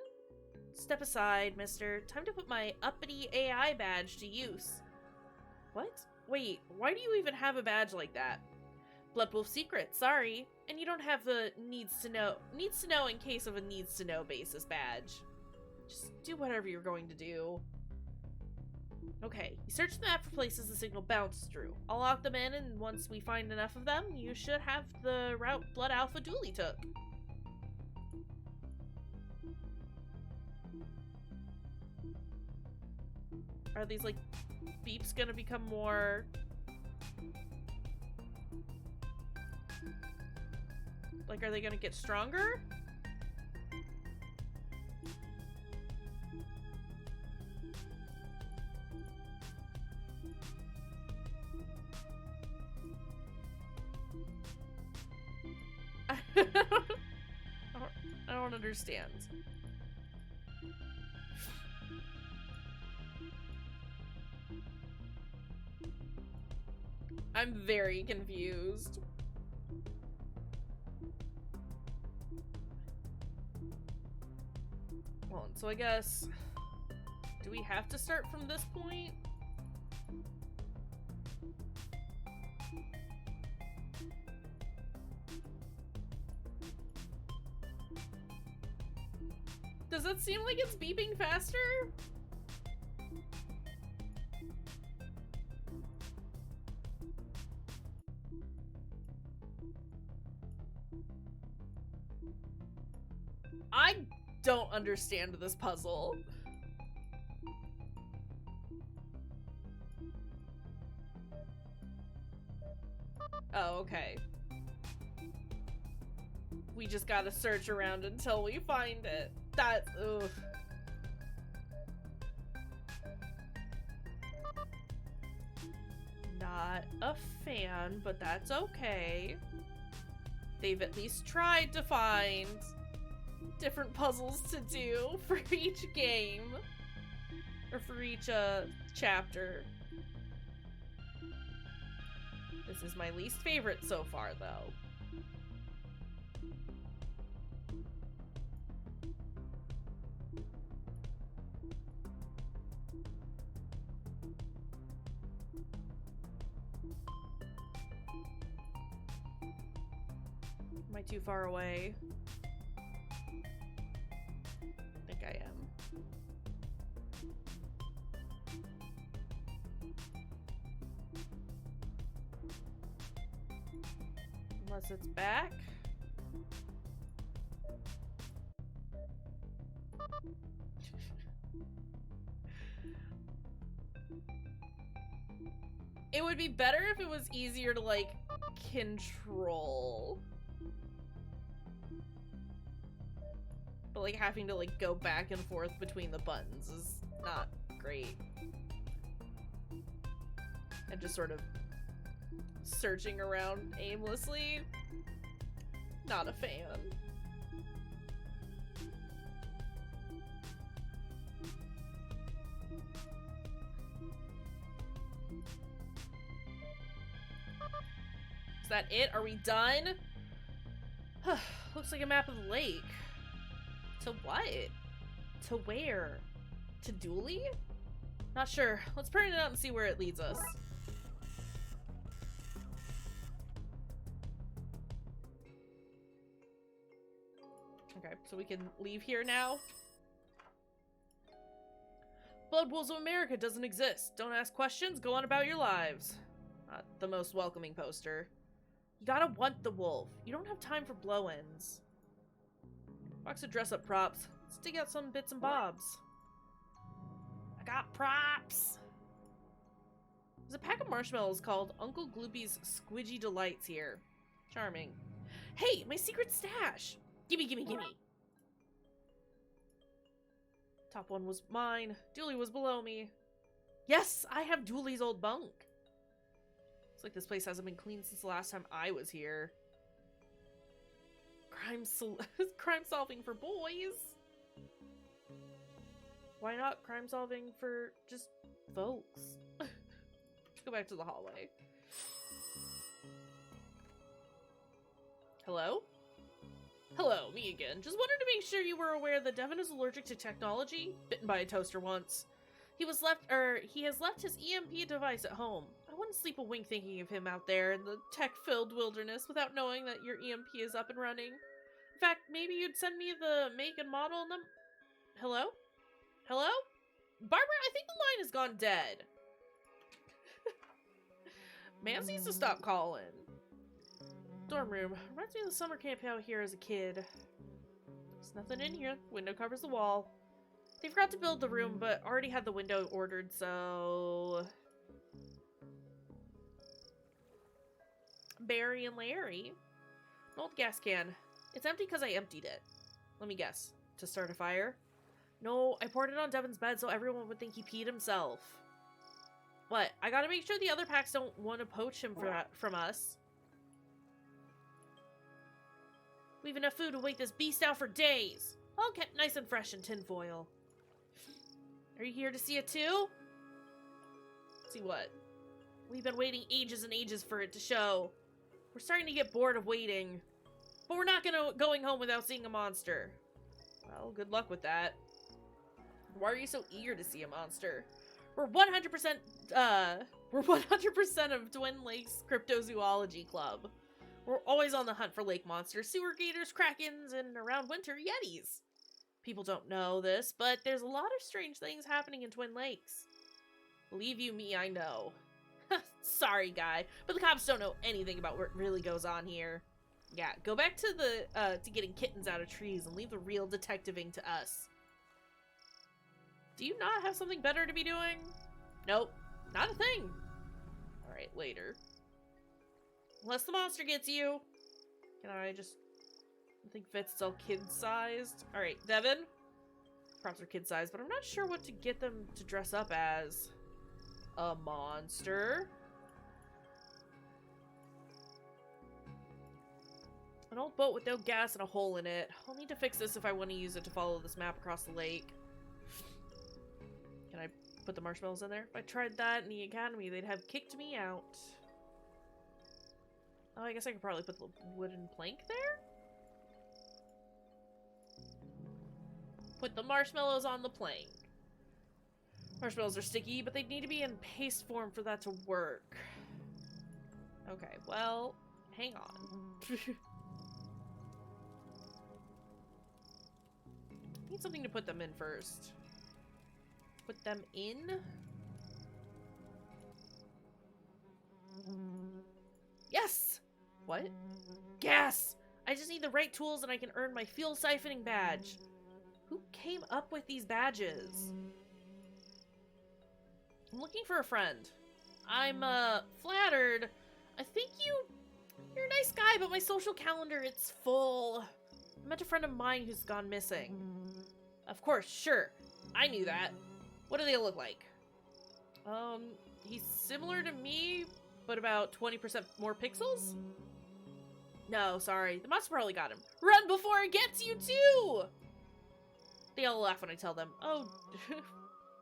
Step aside, mister. Time to put my uppity AI badge to use. What? Wait, why do you even have a badge like that? Bloodwolf secret, sorry. And you don't have the needs to know in case of a needs to know basis badge. Just do whatever you're going to do. Okay, you search the map for places the signal bounced through. I'll lock them in, and once we find enough of them, you should have the route Blood Alpha Dooley took. Are these, like, beeps gonna become more... Like, are they gonna get stronger? I don't understand. I'm very confused. Well, so I guess... Do we have to start from this point? Does it seem like it's beeping faster? I don't understand this puzzle. Oh, okay. We just gotta search around until we find it. That's, ugh. Not a fan, but that's okay. They've at least tried to find different puzzles to do for each game. Or for each, chapter. This is my least favorite so far, though. Am I too far away? I think I am. Unless it's back. It would be better if it was easier to, like, control. But, like, having to, like, go back and forth between the buttons is not great. And just sort of searching around aimlessly, not a fan. Is that it? Are we done? Looks like a map of the lake. To what? To where? To Dooley? Not sure. Let's print it out and see where it leads us. Okay, so we can leave here now. Blood Wolves of America doesn't exist. Don't ask questions, go on about your lives. Not the most welcoming poster. You gotta want the wolf. You don't have time for blow-ins. Box of dress-up props. Let's dig out some bits and bobs. I got props! There's a pack of marshmallows called Uncle Gloopy's Squidgy Delights here. Charming. Hey, my secret stash! Gimme, gimme, gimme! Top one was mine. Dooley was below me. Yes, I have Dooley's old bunk. Looks like this place hasn't been cleaned since the last time I was here. Crime solving for boys. Why not crime solving for just folks? Let's go back to the hallway. Hello? Hello, me again. Just wanted to make sure you were aware that Devin is allergic to technology. Bitten by a toaster once. He has left his EMP device at home. I wouldn't sleep a wink thinking of him out there in the tech-filled wilderness without knowing that your EMP is up and running. In fact, maybe you'd send me the make and model and Hello? Hello? Barbara, I think the line has gone dead. Mams needs to stop calling. Dorm room. Reminds me of the summer camp out here as a kid. There's nothing in here. Window covers the wall. They forgot to build the room, but already had the window ordered, so... Barry and Larry. An old gas can. It's empty because I emptied it. Let me guess. To start a fire? No, I poured it on Devin's bed so everyone would think he peed himself. What? I gotta make sure the other packs don't want to poach him from us. We have enough food to wait this beast out for days. All kept nice and fresh in tinfoil. Are you here to see it too? See what? We've been waiting ages and ages for it to show. We're starting to get bored of waiting. But we're not going home without seeing a monster. Well, good luck with that. Why are you so eager to see a monster? We're 100% of Twin Lakes Cryptozoology Club. We're always on the hunt for lake monsters, sewer gators, krakens, and around winter, yetis. People don't know this, but there's a lot of strange things happening in Twin Lakes. Believe you me, I know. Sorry, guy, but the cops don't know anything about what really goes on here. Yeah, go back to to getting kittens out of trees and leave the real detectiving to us. Do you not have something better to be doing? Nope, not a thing. Alright, later. Unless the monster gets you. Can I just... I think Fit's all kid-sized. Alright, Devin. Props are kid-sized, but I'm not sure what to get them to dress up as. A monster. An old boat with no gas and a hole in it. I'll need to fix this if I want to use it to follow this map across the lake. Can I put the marshmallows in there? If I tried that in the academy, they'd have kicked me out. Oh, I guess I could probably put the wooden plank there? Put the marshmallows on the plank. Marshmallows are sticky, but they need to be in paste form for that to work. Okay, well, hang on. Need something to put them in first. Put them in? Yes! What? Gas! I just need the right tools and I can earn my fuel siphoning badge. Who came up with these badges? I'm looking for a friend. I'm, flattered. I think you're a nice guy, but my social calendar, it's full. I met a friend of mine who's gone missing. Of course, sure. I knew that. What do they look like? He's similar to me, but about 20% more pixels? No, sorry. The monster probably got him. Run before it gets you, too! They all laugh when I tell them. Oh,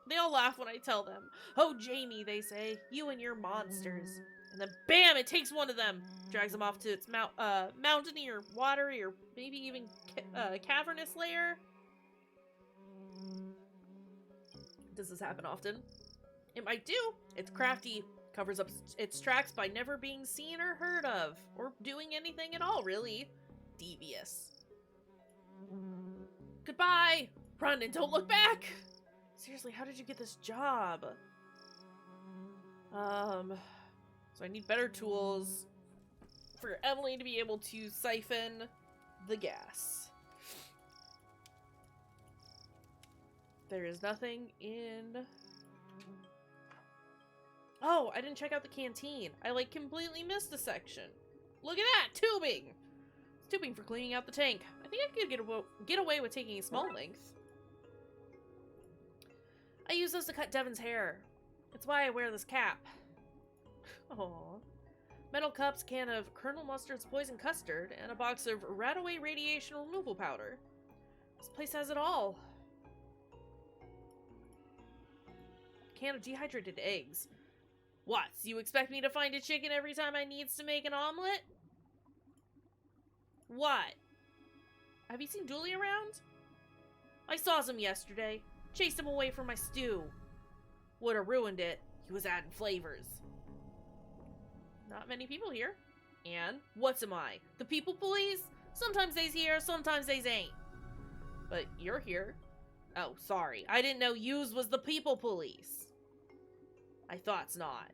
they all laugh when I tell them. Oh, Jamie, they say. You and your monsters. And then, bam, it takes one of them. Drags them off to its mountainy or watery or maybe even cavernous lair. Does this happen often? It might do. It's crafty. Covers up its tracks by never being seen or heard of. Or doing anything at all, really. Devious. Goodbye! Run and don't look back! Seriously, how did you get this job? So I need better tools for Emily to be able to siphon the gas. There is nothing in... Oh, I didn't check out the canteen. I, like, completely missed a section. Look at that! Tubing! It's tubing for cleaning out the tank. I think I could get away with taking a small length. I use those to cut Devon's hair. It's why I wear this cap. Aww. Metal cups, can of Colonel Mustard's poison custard, and a box of Radaway radiation removal powder. This place has it all. Can of dehydrated eggs. What? You expect me to find a chicken every time I needs to make an omelet? What? Have you seen Dooley around? I saw him yesterday. Chased him away from my stew. Would've ruined it. He was adding flavors. Not many people here. And what's am I? The people police? Sometimes they's here, sometimes they's ain't. But you're here. Oh, sorry. I didn't know yous was the people police. I thought's not.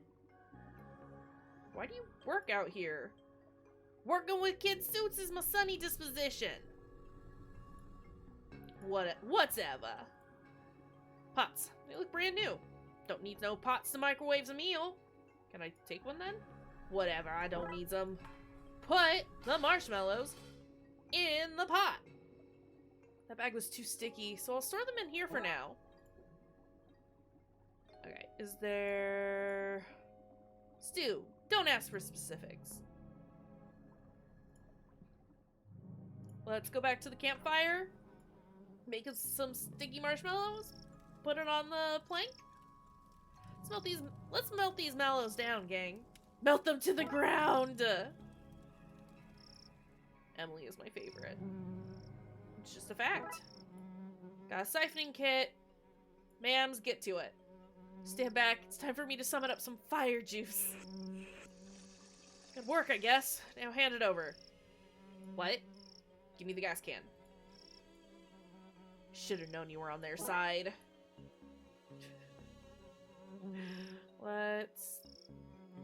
Why do you work out here? Working with kid suits is my sunny disposition. Whatever. Pots. They look brand new. Don't need no pots to microwave a meal. Can I take one then? Whatever, I don't need them. Put the marshmallows in the pot. That bag was too sticky, so I'll store them in here for now. Okay, is there... Stew. Don't ask for specifics. Let's go back to the campfire. Make us some sticky marshmallows. Put it on the plank. Let's melt these mallows down, gang. Melt them to the ground. Emily is my favorite. It's just a fact. Got a siphoning kit. Ma'ams, get to it. Stand back. It's time for me to summon up some fire juice. Good work, I guess. Now hand it over. What? Give me the gas can. Should have known you were on their side. Let's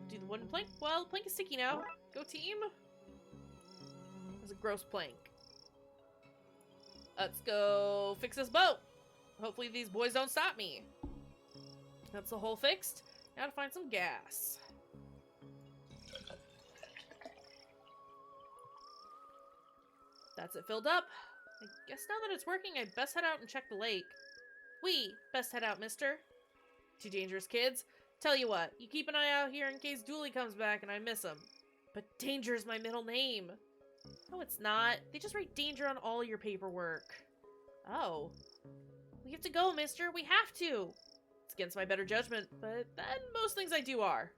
do the wooden plank. Well, the plank is sticky now. Go team. That's a gross plank. Let's go fix this boat. Hopefully these boys don't stop me. That's the hole fixed. Now to find some gas. That's it filled up. I guess now that it's working, I'd best head out and check the lake. We best head out, mister. Too dangerous, kids. Tell you what, you keep an eye out here in case Dooley comes back and I miss him. But Danger is my middle name. No, it's not. They just write Danger on all your paperwork. Oh. We have to go, mister. We have to. It's against my better judgment, but then most things I do are.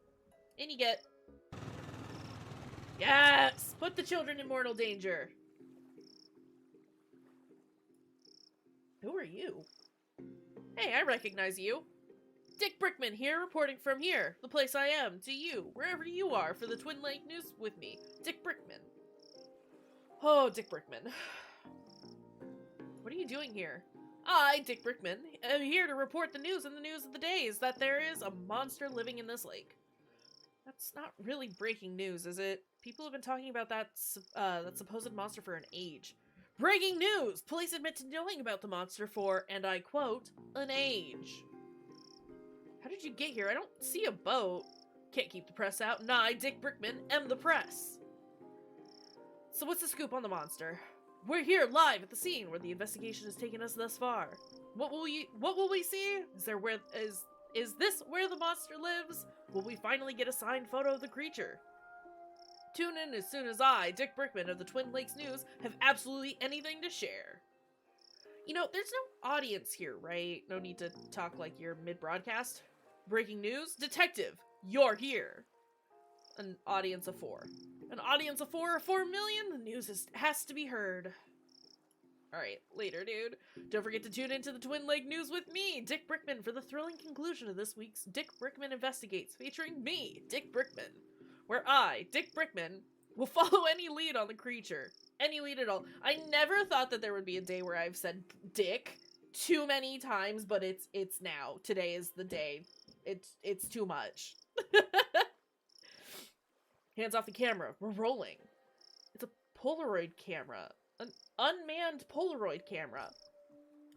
In you get. Yes! Put the children in mortal danger. Who are you? Hey, I recognize you. Dick Brickman here, reporting from here, the place I am, to you, wherever you are, for the Twin Lake News with me, Dick Brickman. Oh, Dick Brickman. What are you doing here? I, Dick Brickman, am here to report the news and the news of the day is that there is a monster living in this lake. That's not really breaking news, is it? People have been talking about that supposed monster for an age. Breaking news! Police admit to knowing about the monster for, and I quote, an age. How did you get here? I don't see a boat. Can't keep the press out, and I, Dick Brickman, am the press. So what's the scoop on the monster? We're here live at the scene where the investigation has taken us thus far. What will we see? Is this where the monster lives? Will we finally get a signed photo of the creature? Tune in as soon as I, Dick Brickman of the Twin Lakes News, have absolutely anything to share. You know, there's no audience here, right? No need to talk like you're mid-broadcast. Breaking news? Detective, you're here. An audience of 4. An audience of 4 or 4 million? The news has to be heard. Alright, later, dude. Don't forget to tune into the Twin Leg News with me, Dick Brickman, for the thrilling conclusion of this week's Dick Brickman Investigates, featuring me, Dick Brickman, where I, Dick Brickman, will follow any lead on the creature. Any lead at all. I never thought that there would be a day where I've said Dick too many times, but it's now. Today is the day. It's too much. Hands off the camera. We're rolling. It's a Polaroid camera. An unmanned Polaroid camera.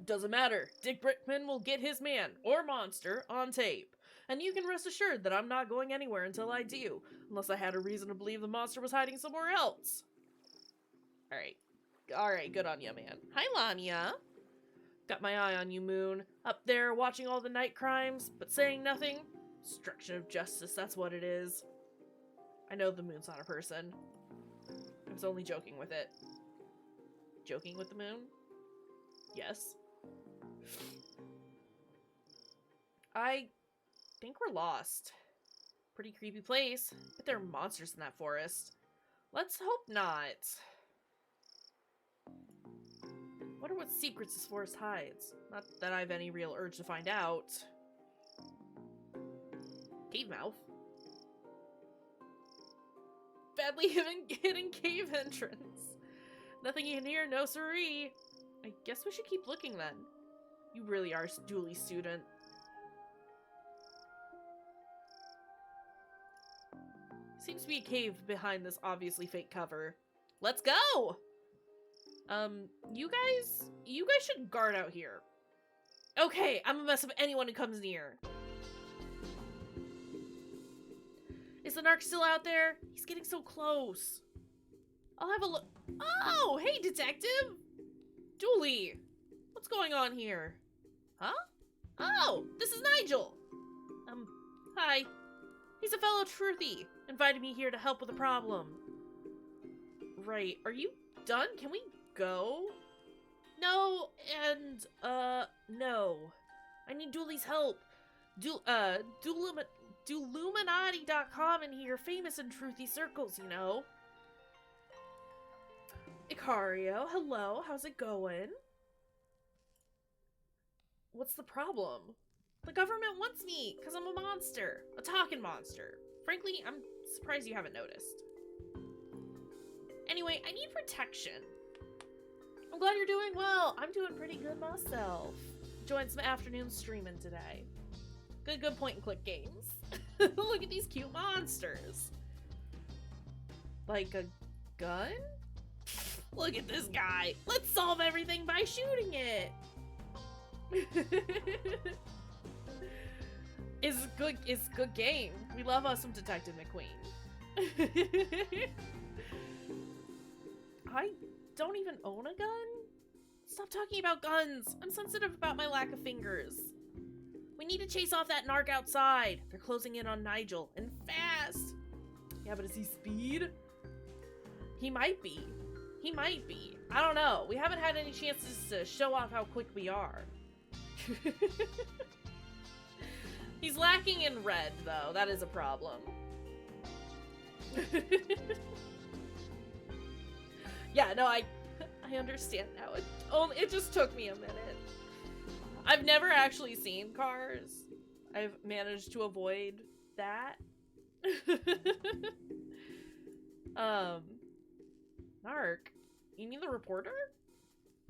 Doesn't matter. Dick Brickman will get his man, or monster, on tape. And you can rest assured that I'm not going anywhere until I do. Unless I had a reason to believe the monster was hiding somewhere else. Alright, good on ya, man. Hi, Lamia. Got my eye on you, Moon. Up there, watching all the night crimes, but saying nothing. Destruction of justice, that's what it is. I know the Moon's not a person. I was only joking with it. Joking with the Moon? Yes. I think we're lost. Pretty creepy place, but there are monsters in that forest. Let's hope not. Wonder what secrets this forest hides. Not that I have any real urge to find out. Cave mouth. Badly hidden cave entrance. Nothing in here, no siree. I guess we should keep looking then. You really are a Dooley student. Seems to be a cave behind this obviously fake cover. Let's go! You guys should guard out here. Okay, I'm a mess of anyone who comes near. Is the narc still out there? He's getting so close. I'll have a look. Oh, hey, detective! Dooley! What's going on here? Huh? Oh, this is Nigel! Hi. He's a fellow truthy. Invited me here to help with a problem. Right, are you done? Can we go? No, and, no. I need Dooley's help. Duluminati.com and you're famous in truthy circles, you know. Icario, hello, how's it going? What's the problem? The government wants me, because I'm a monster. A talking monster. Frankly, I'm surprised you haven't noticed. Anyway, I need protection. I'm glad you're doing well. I'm doing pretty good myself. Joined some afternoon streaming today. Good point and click games. Look at these cute monsters. Like a gun? Look at this guy. Let's solve everything by shooting it. It's a good game. We love us some Detective McQueen. I don't even own a gun? Stop talking about guns. I'm sensitive about my lack of fingers. We need to chase off that narc outside. They're closing in on Nigel, and fast. Yeah, but is he speed? He might be. He might be. I don't know. We haven't had any chances to show off how quick we are. He's lacking in red, though. That is a problem. Yeah, no, I understand now. It just took me a minute. I've never actually seen Cars. I've managed to avoid that. Narc? You mean the reporter?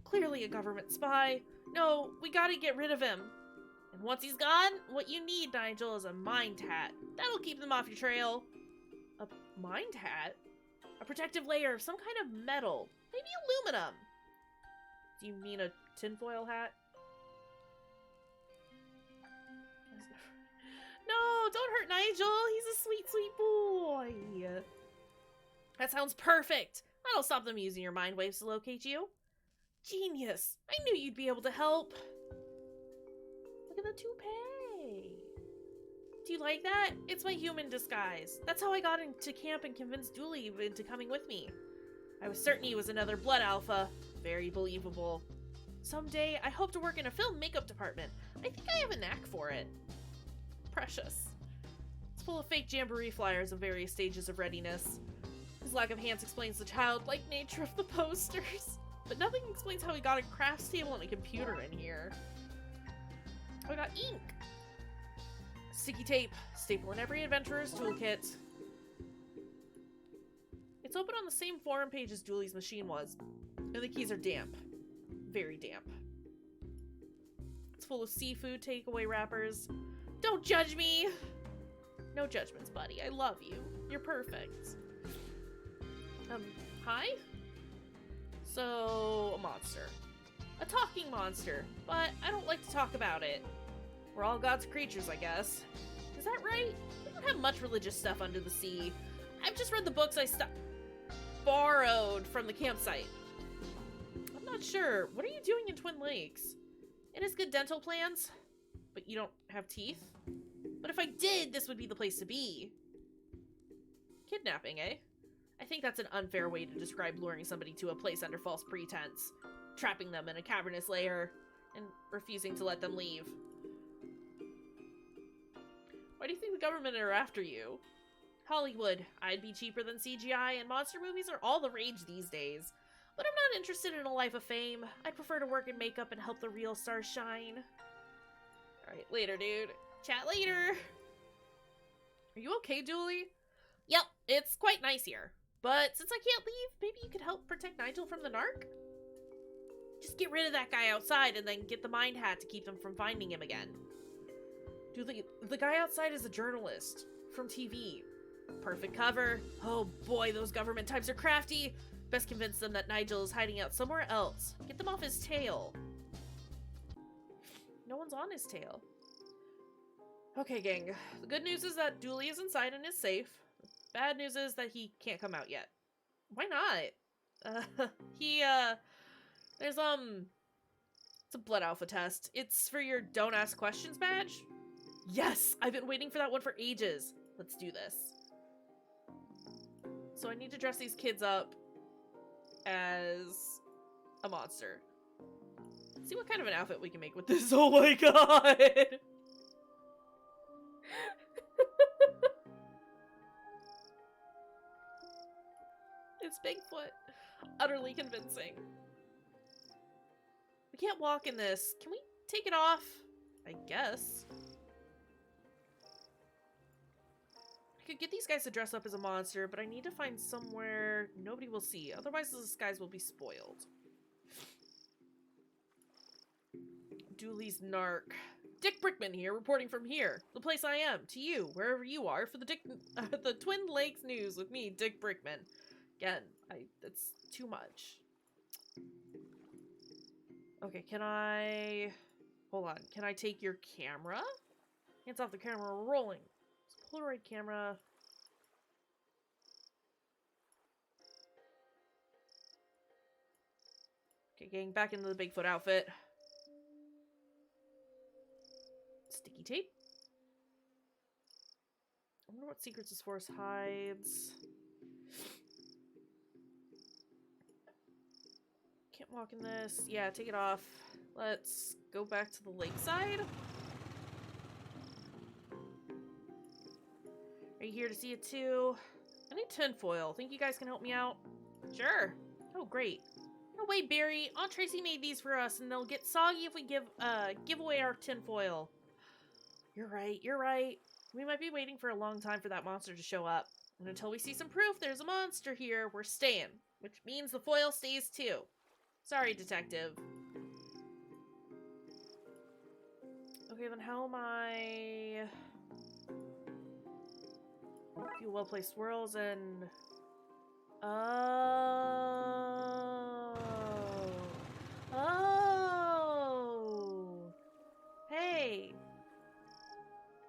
Clearly a government spy. No, we gotta get rid of him. And once he's gone, what you need, Nigel, is a mind hat. That'll keep them off your trail. A mind hat? A protective layer of some kind of metal. Maybe aluminum. Do you mean a tinfoil hat? No, don't hurt Nigel. He's a sweet, sweet boy. That sounds perfect. That'll stop them using your mind waves to locate you. Genius. I knew you'd be able to help. Look at the toupee. Do you like that? It's my human disguise. That's how I got into camp and convinced Dooley into coming with me. I was certain he was another blood alpha. Very believable. Someday, I hope to work in a film makeup department. I think I have a knack for it. Precious. It's full of fake jamboree flyers of various stages of readiness. His lack of hands explains the childlike nature of the posters. but nothing explains how we got a crafts table and a computer in here. Oh, I got ink! Sticky tape, staple in every adventurer's toolkit. It's open on the same forum page as Julie's machine was, and the keys are damp. Very damp. It's full of seafood takeaway wrappers. Don't judge me! No judgments, buddy. I love you. You're perfect. Hi? So, a monster. A talking monster, but I don't like to talk about it. We're all God's creatures, I guess. Is that right? We don't have much religious stuff under the sea. I've just read the books I borrowed from the campsite. I'm not sure. What are you doing in Twin Lakes? It has good dental plans, but you don't have teeth? But if I did, this would be the place to be. Kidnapping, eh? I think that's an unfair way to describe luring somebody to a place under false pretense, trapping them in a cavernous lair, and refusing to let them leave. Why do you think the government are after you? Hollywood. I'd be cheaper than CGI, and monster movies are all the rage these days. But I'm not interested in a life of fame. I'd prefer to work in makeup and help the real stars shine. Alright, later, dude. Chat later! Are you okay, Julie? Yep, it's quite nice here. But since I can't leave, maybe you could help protect Nigel from the narc? Just get rid of that guy outside and then get the mind hat to keep them from finding him again. Dude, the guy outside is a journalist from TV. Perfect cover. Oh boy, those government types are crafty. Best convince them that Nigel is hiding out somewhere else. Get them off his tail. No one's on his tail. Okay, gang. The good news is that Dooley is inside and is safe. The bad news is that he can't come out yet. Why not? There's, it's a blood alpha test. It's for your Don't Ask Questions badge. Yes! I've been waiting for that one for ages. Let's do this. So I need to dress these kids up as a monster. Let's see what kind of an outfit we can make with this. Oh my god! It's Bigfoot. Utterly convincing. We can't walk in this. Can we take it off? I guess. I could get these guys to dress up as a monster, but I need to find somewhere nobody will see. Otherwise, the disguise will be spoiled. Dooley's narc. Dick Brickman here, reporting from here. The place I am. To you, wherever you are, for the Twin Lakes news with me, Dick Brickman. Again, that's too much. Okay, can I... Hold on. Can I take your camera? Hands off the camera, we're rolling. Polaroid camera. Okay, getting back into the Bigfoot outfit. Sticky tape. I wonder what secrets this forest hides. Can't walk in this. Yeah, take it off. Let's go back to the lakeside. Are you here to see it too? I need tinfoil. Think you guys can help me out? Sure. Oh, great. No way, Barry. Aunt Tracy made these for us, and they'll get soggy if we give away our tinfoil. You're right. You're right. We might be waiting for a long time for that monster to show up. And until we see some proof there's a monster here, we're staying. Which means the foil stays too. Sorry, detective. Okay, then how am I... A few well-placed swirls and... Oh. Oh. Hey.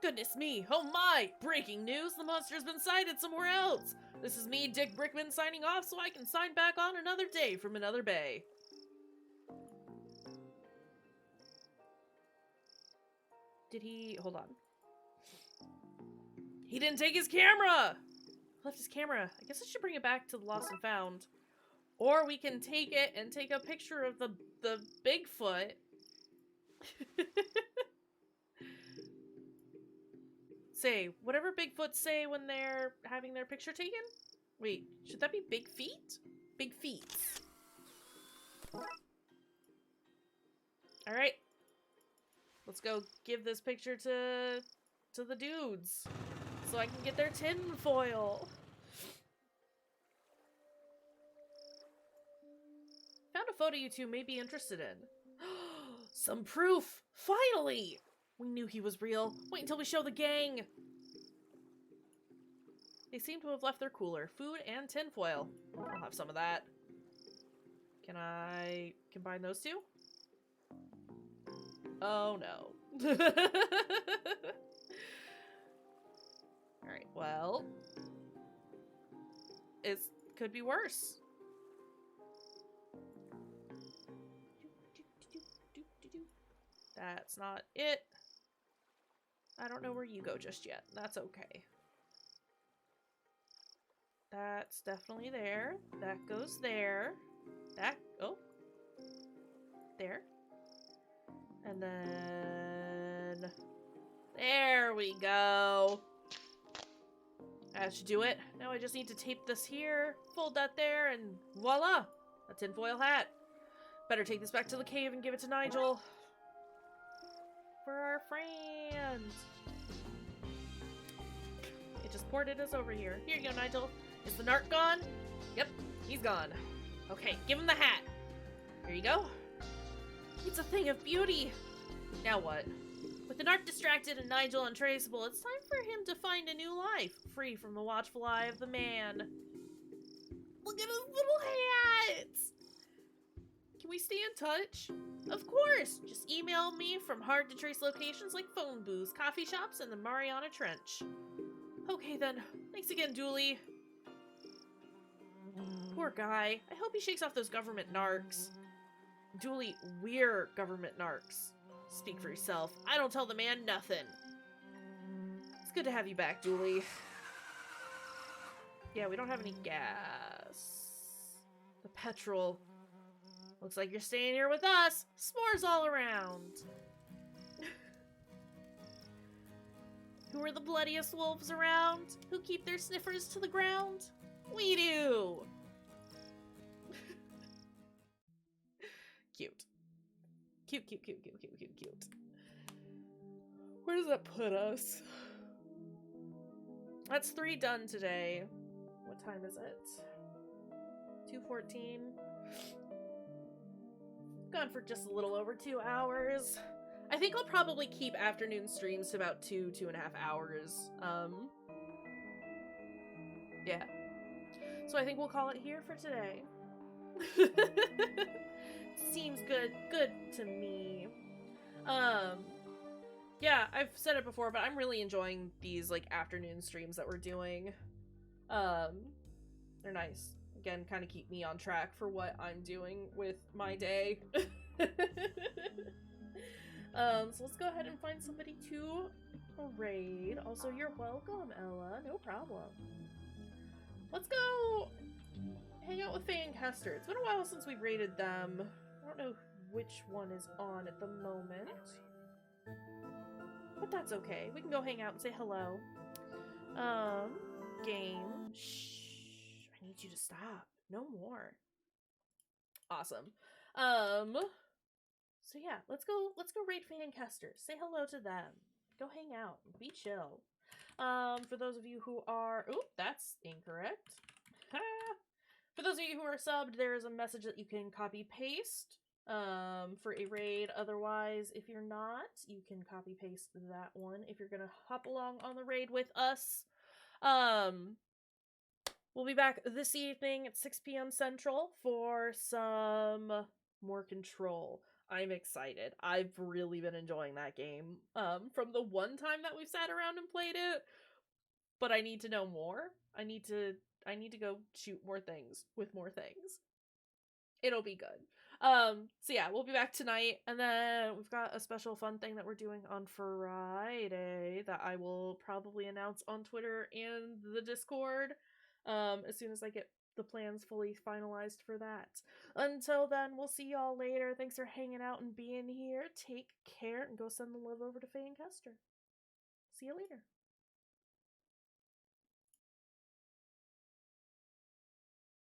Goodness me. Oh my. Breaking news. The monster's been sighted somewhere else. This is me, Dick Brickman, signing off so I can sign back on another day from another bay. Did he... Hold on. He didn't take his camera! Left his camera. I guess I should bring it back to the Lost and Found. Or we can take it and take a picture of the Bigfoot. Say, whatever Bigfoot say when they're having their picture taken? Wait, should that be big feet? Big feet. Alright. Let's go give this picture to the dudes. So I can get their tin foil. Found a photo you two may be interested in. Some proof! Finally! We knew he was real. Wait until we show the gang! They seem to have left their cooler. Food and tinfoil. I'll have some of that. Can I combine those two? Oh no. Alright, well. It could be worse. That's not it. I don't know where you go just yet. That's okay. That's definitely there. That goes there. That, oh. There. And then... There we go. That should do it. Now I just need to tape this here, fold that there, and voila! A tinfoil hat. Better take this back to the cave and give it to Nigel. For our friends. It just ported us over here. Here you go, Nigel. Is the narc gone? Yep, he's gone. Okay, give him the hat. Here you go. It's a thing of beauty. Now what? With the narc distracted and Nigel untraceable, it's time for him to find a new life, free from the watchful eye of the man. Look at his little hat! Can we stay in touch? Of course! Just email me from hard-to-trace locations like phone booths, coffee shops, and the Mariana Trench. Okay then. Thanks again, Dooley. Poor guy. I hope he shakes off those government narcs. Dooley, we're government narcs. Speak for yourself. I don't tell the man nothing. It's good to have you back, Dooley. Yeah, we don't have any gas. The petrol. Looks like you're staying here with us. S'mores all around. Who are the bloodiest wolves around? Who keep their sniffers to the ground? We do! Cute. Cute, cute, cute, cute, cute, cute, cute. Where does that put us? That's 3 done today. What time is it? 2:14. Gone for just a little over 2 hours. I think I'll probably keep afternoon streams to about 2.5 hours. Yeah. So I think we'll call it here for today. Seems good to me. Yeah, I've said it before, but I'm really enjoying these, like, afternoon streams that we're doing. They're nice. Again, kind of keep me on track for what I'm doing with my day. So let's go ahead and find somebody to raid. Also, you're welcome, Ella. No problem. Let's go hang out with Faye and Kester. It's been a while since we raided them. I don't know which one is on at the moment. But that's okay. We can go hang out and say hello. Game. Shh. I need you to stop. No more. Awesome. So yeah, let's go raid Faye and Kester. Say hello to them. Go hang out. Be chill. For those of you who are... Oop, that's incorrect. For those of you who are subbed, there is a message that you can copy-paste for a raid. Otherwise, if you're not, you can copy-paste that one if you're gonna hop along on the raid with us. We'll be back this evening at 6 p.m. Central for some more Control. I'm excited. I've really been enjoying that game from the one time that we've sat around and played it, but I need to know more. I need to go shoot more things with more things. It'll be good. So yeah, we'll be back tonight, and then we've got a special fun thing that we're doing on Friday that I will probably announce on Twitter and the Discord as soon as I get the plans fully finalized for that. Until then, we'll see y'all later. Thanks for hanging out and being here. Take care, and go send the love over to Faye and Kester. See you later.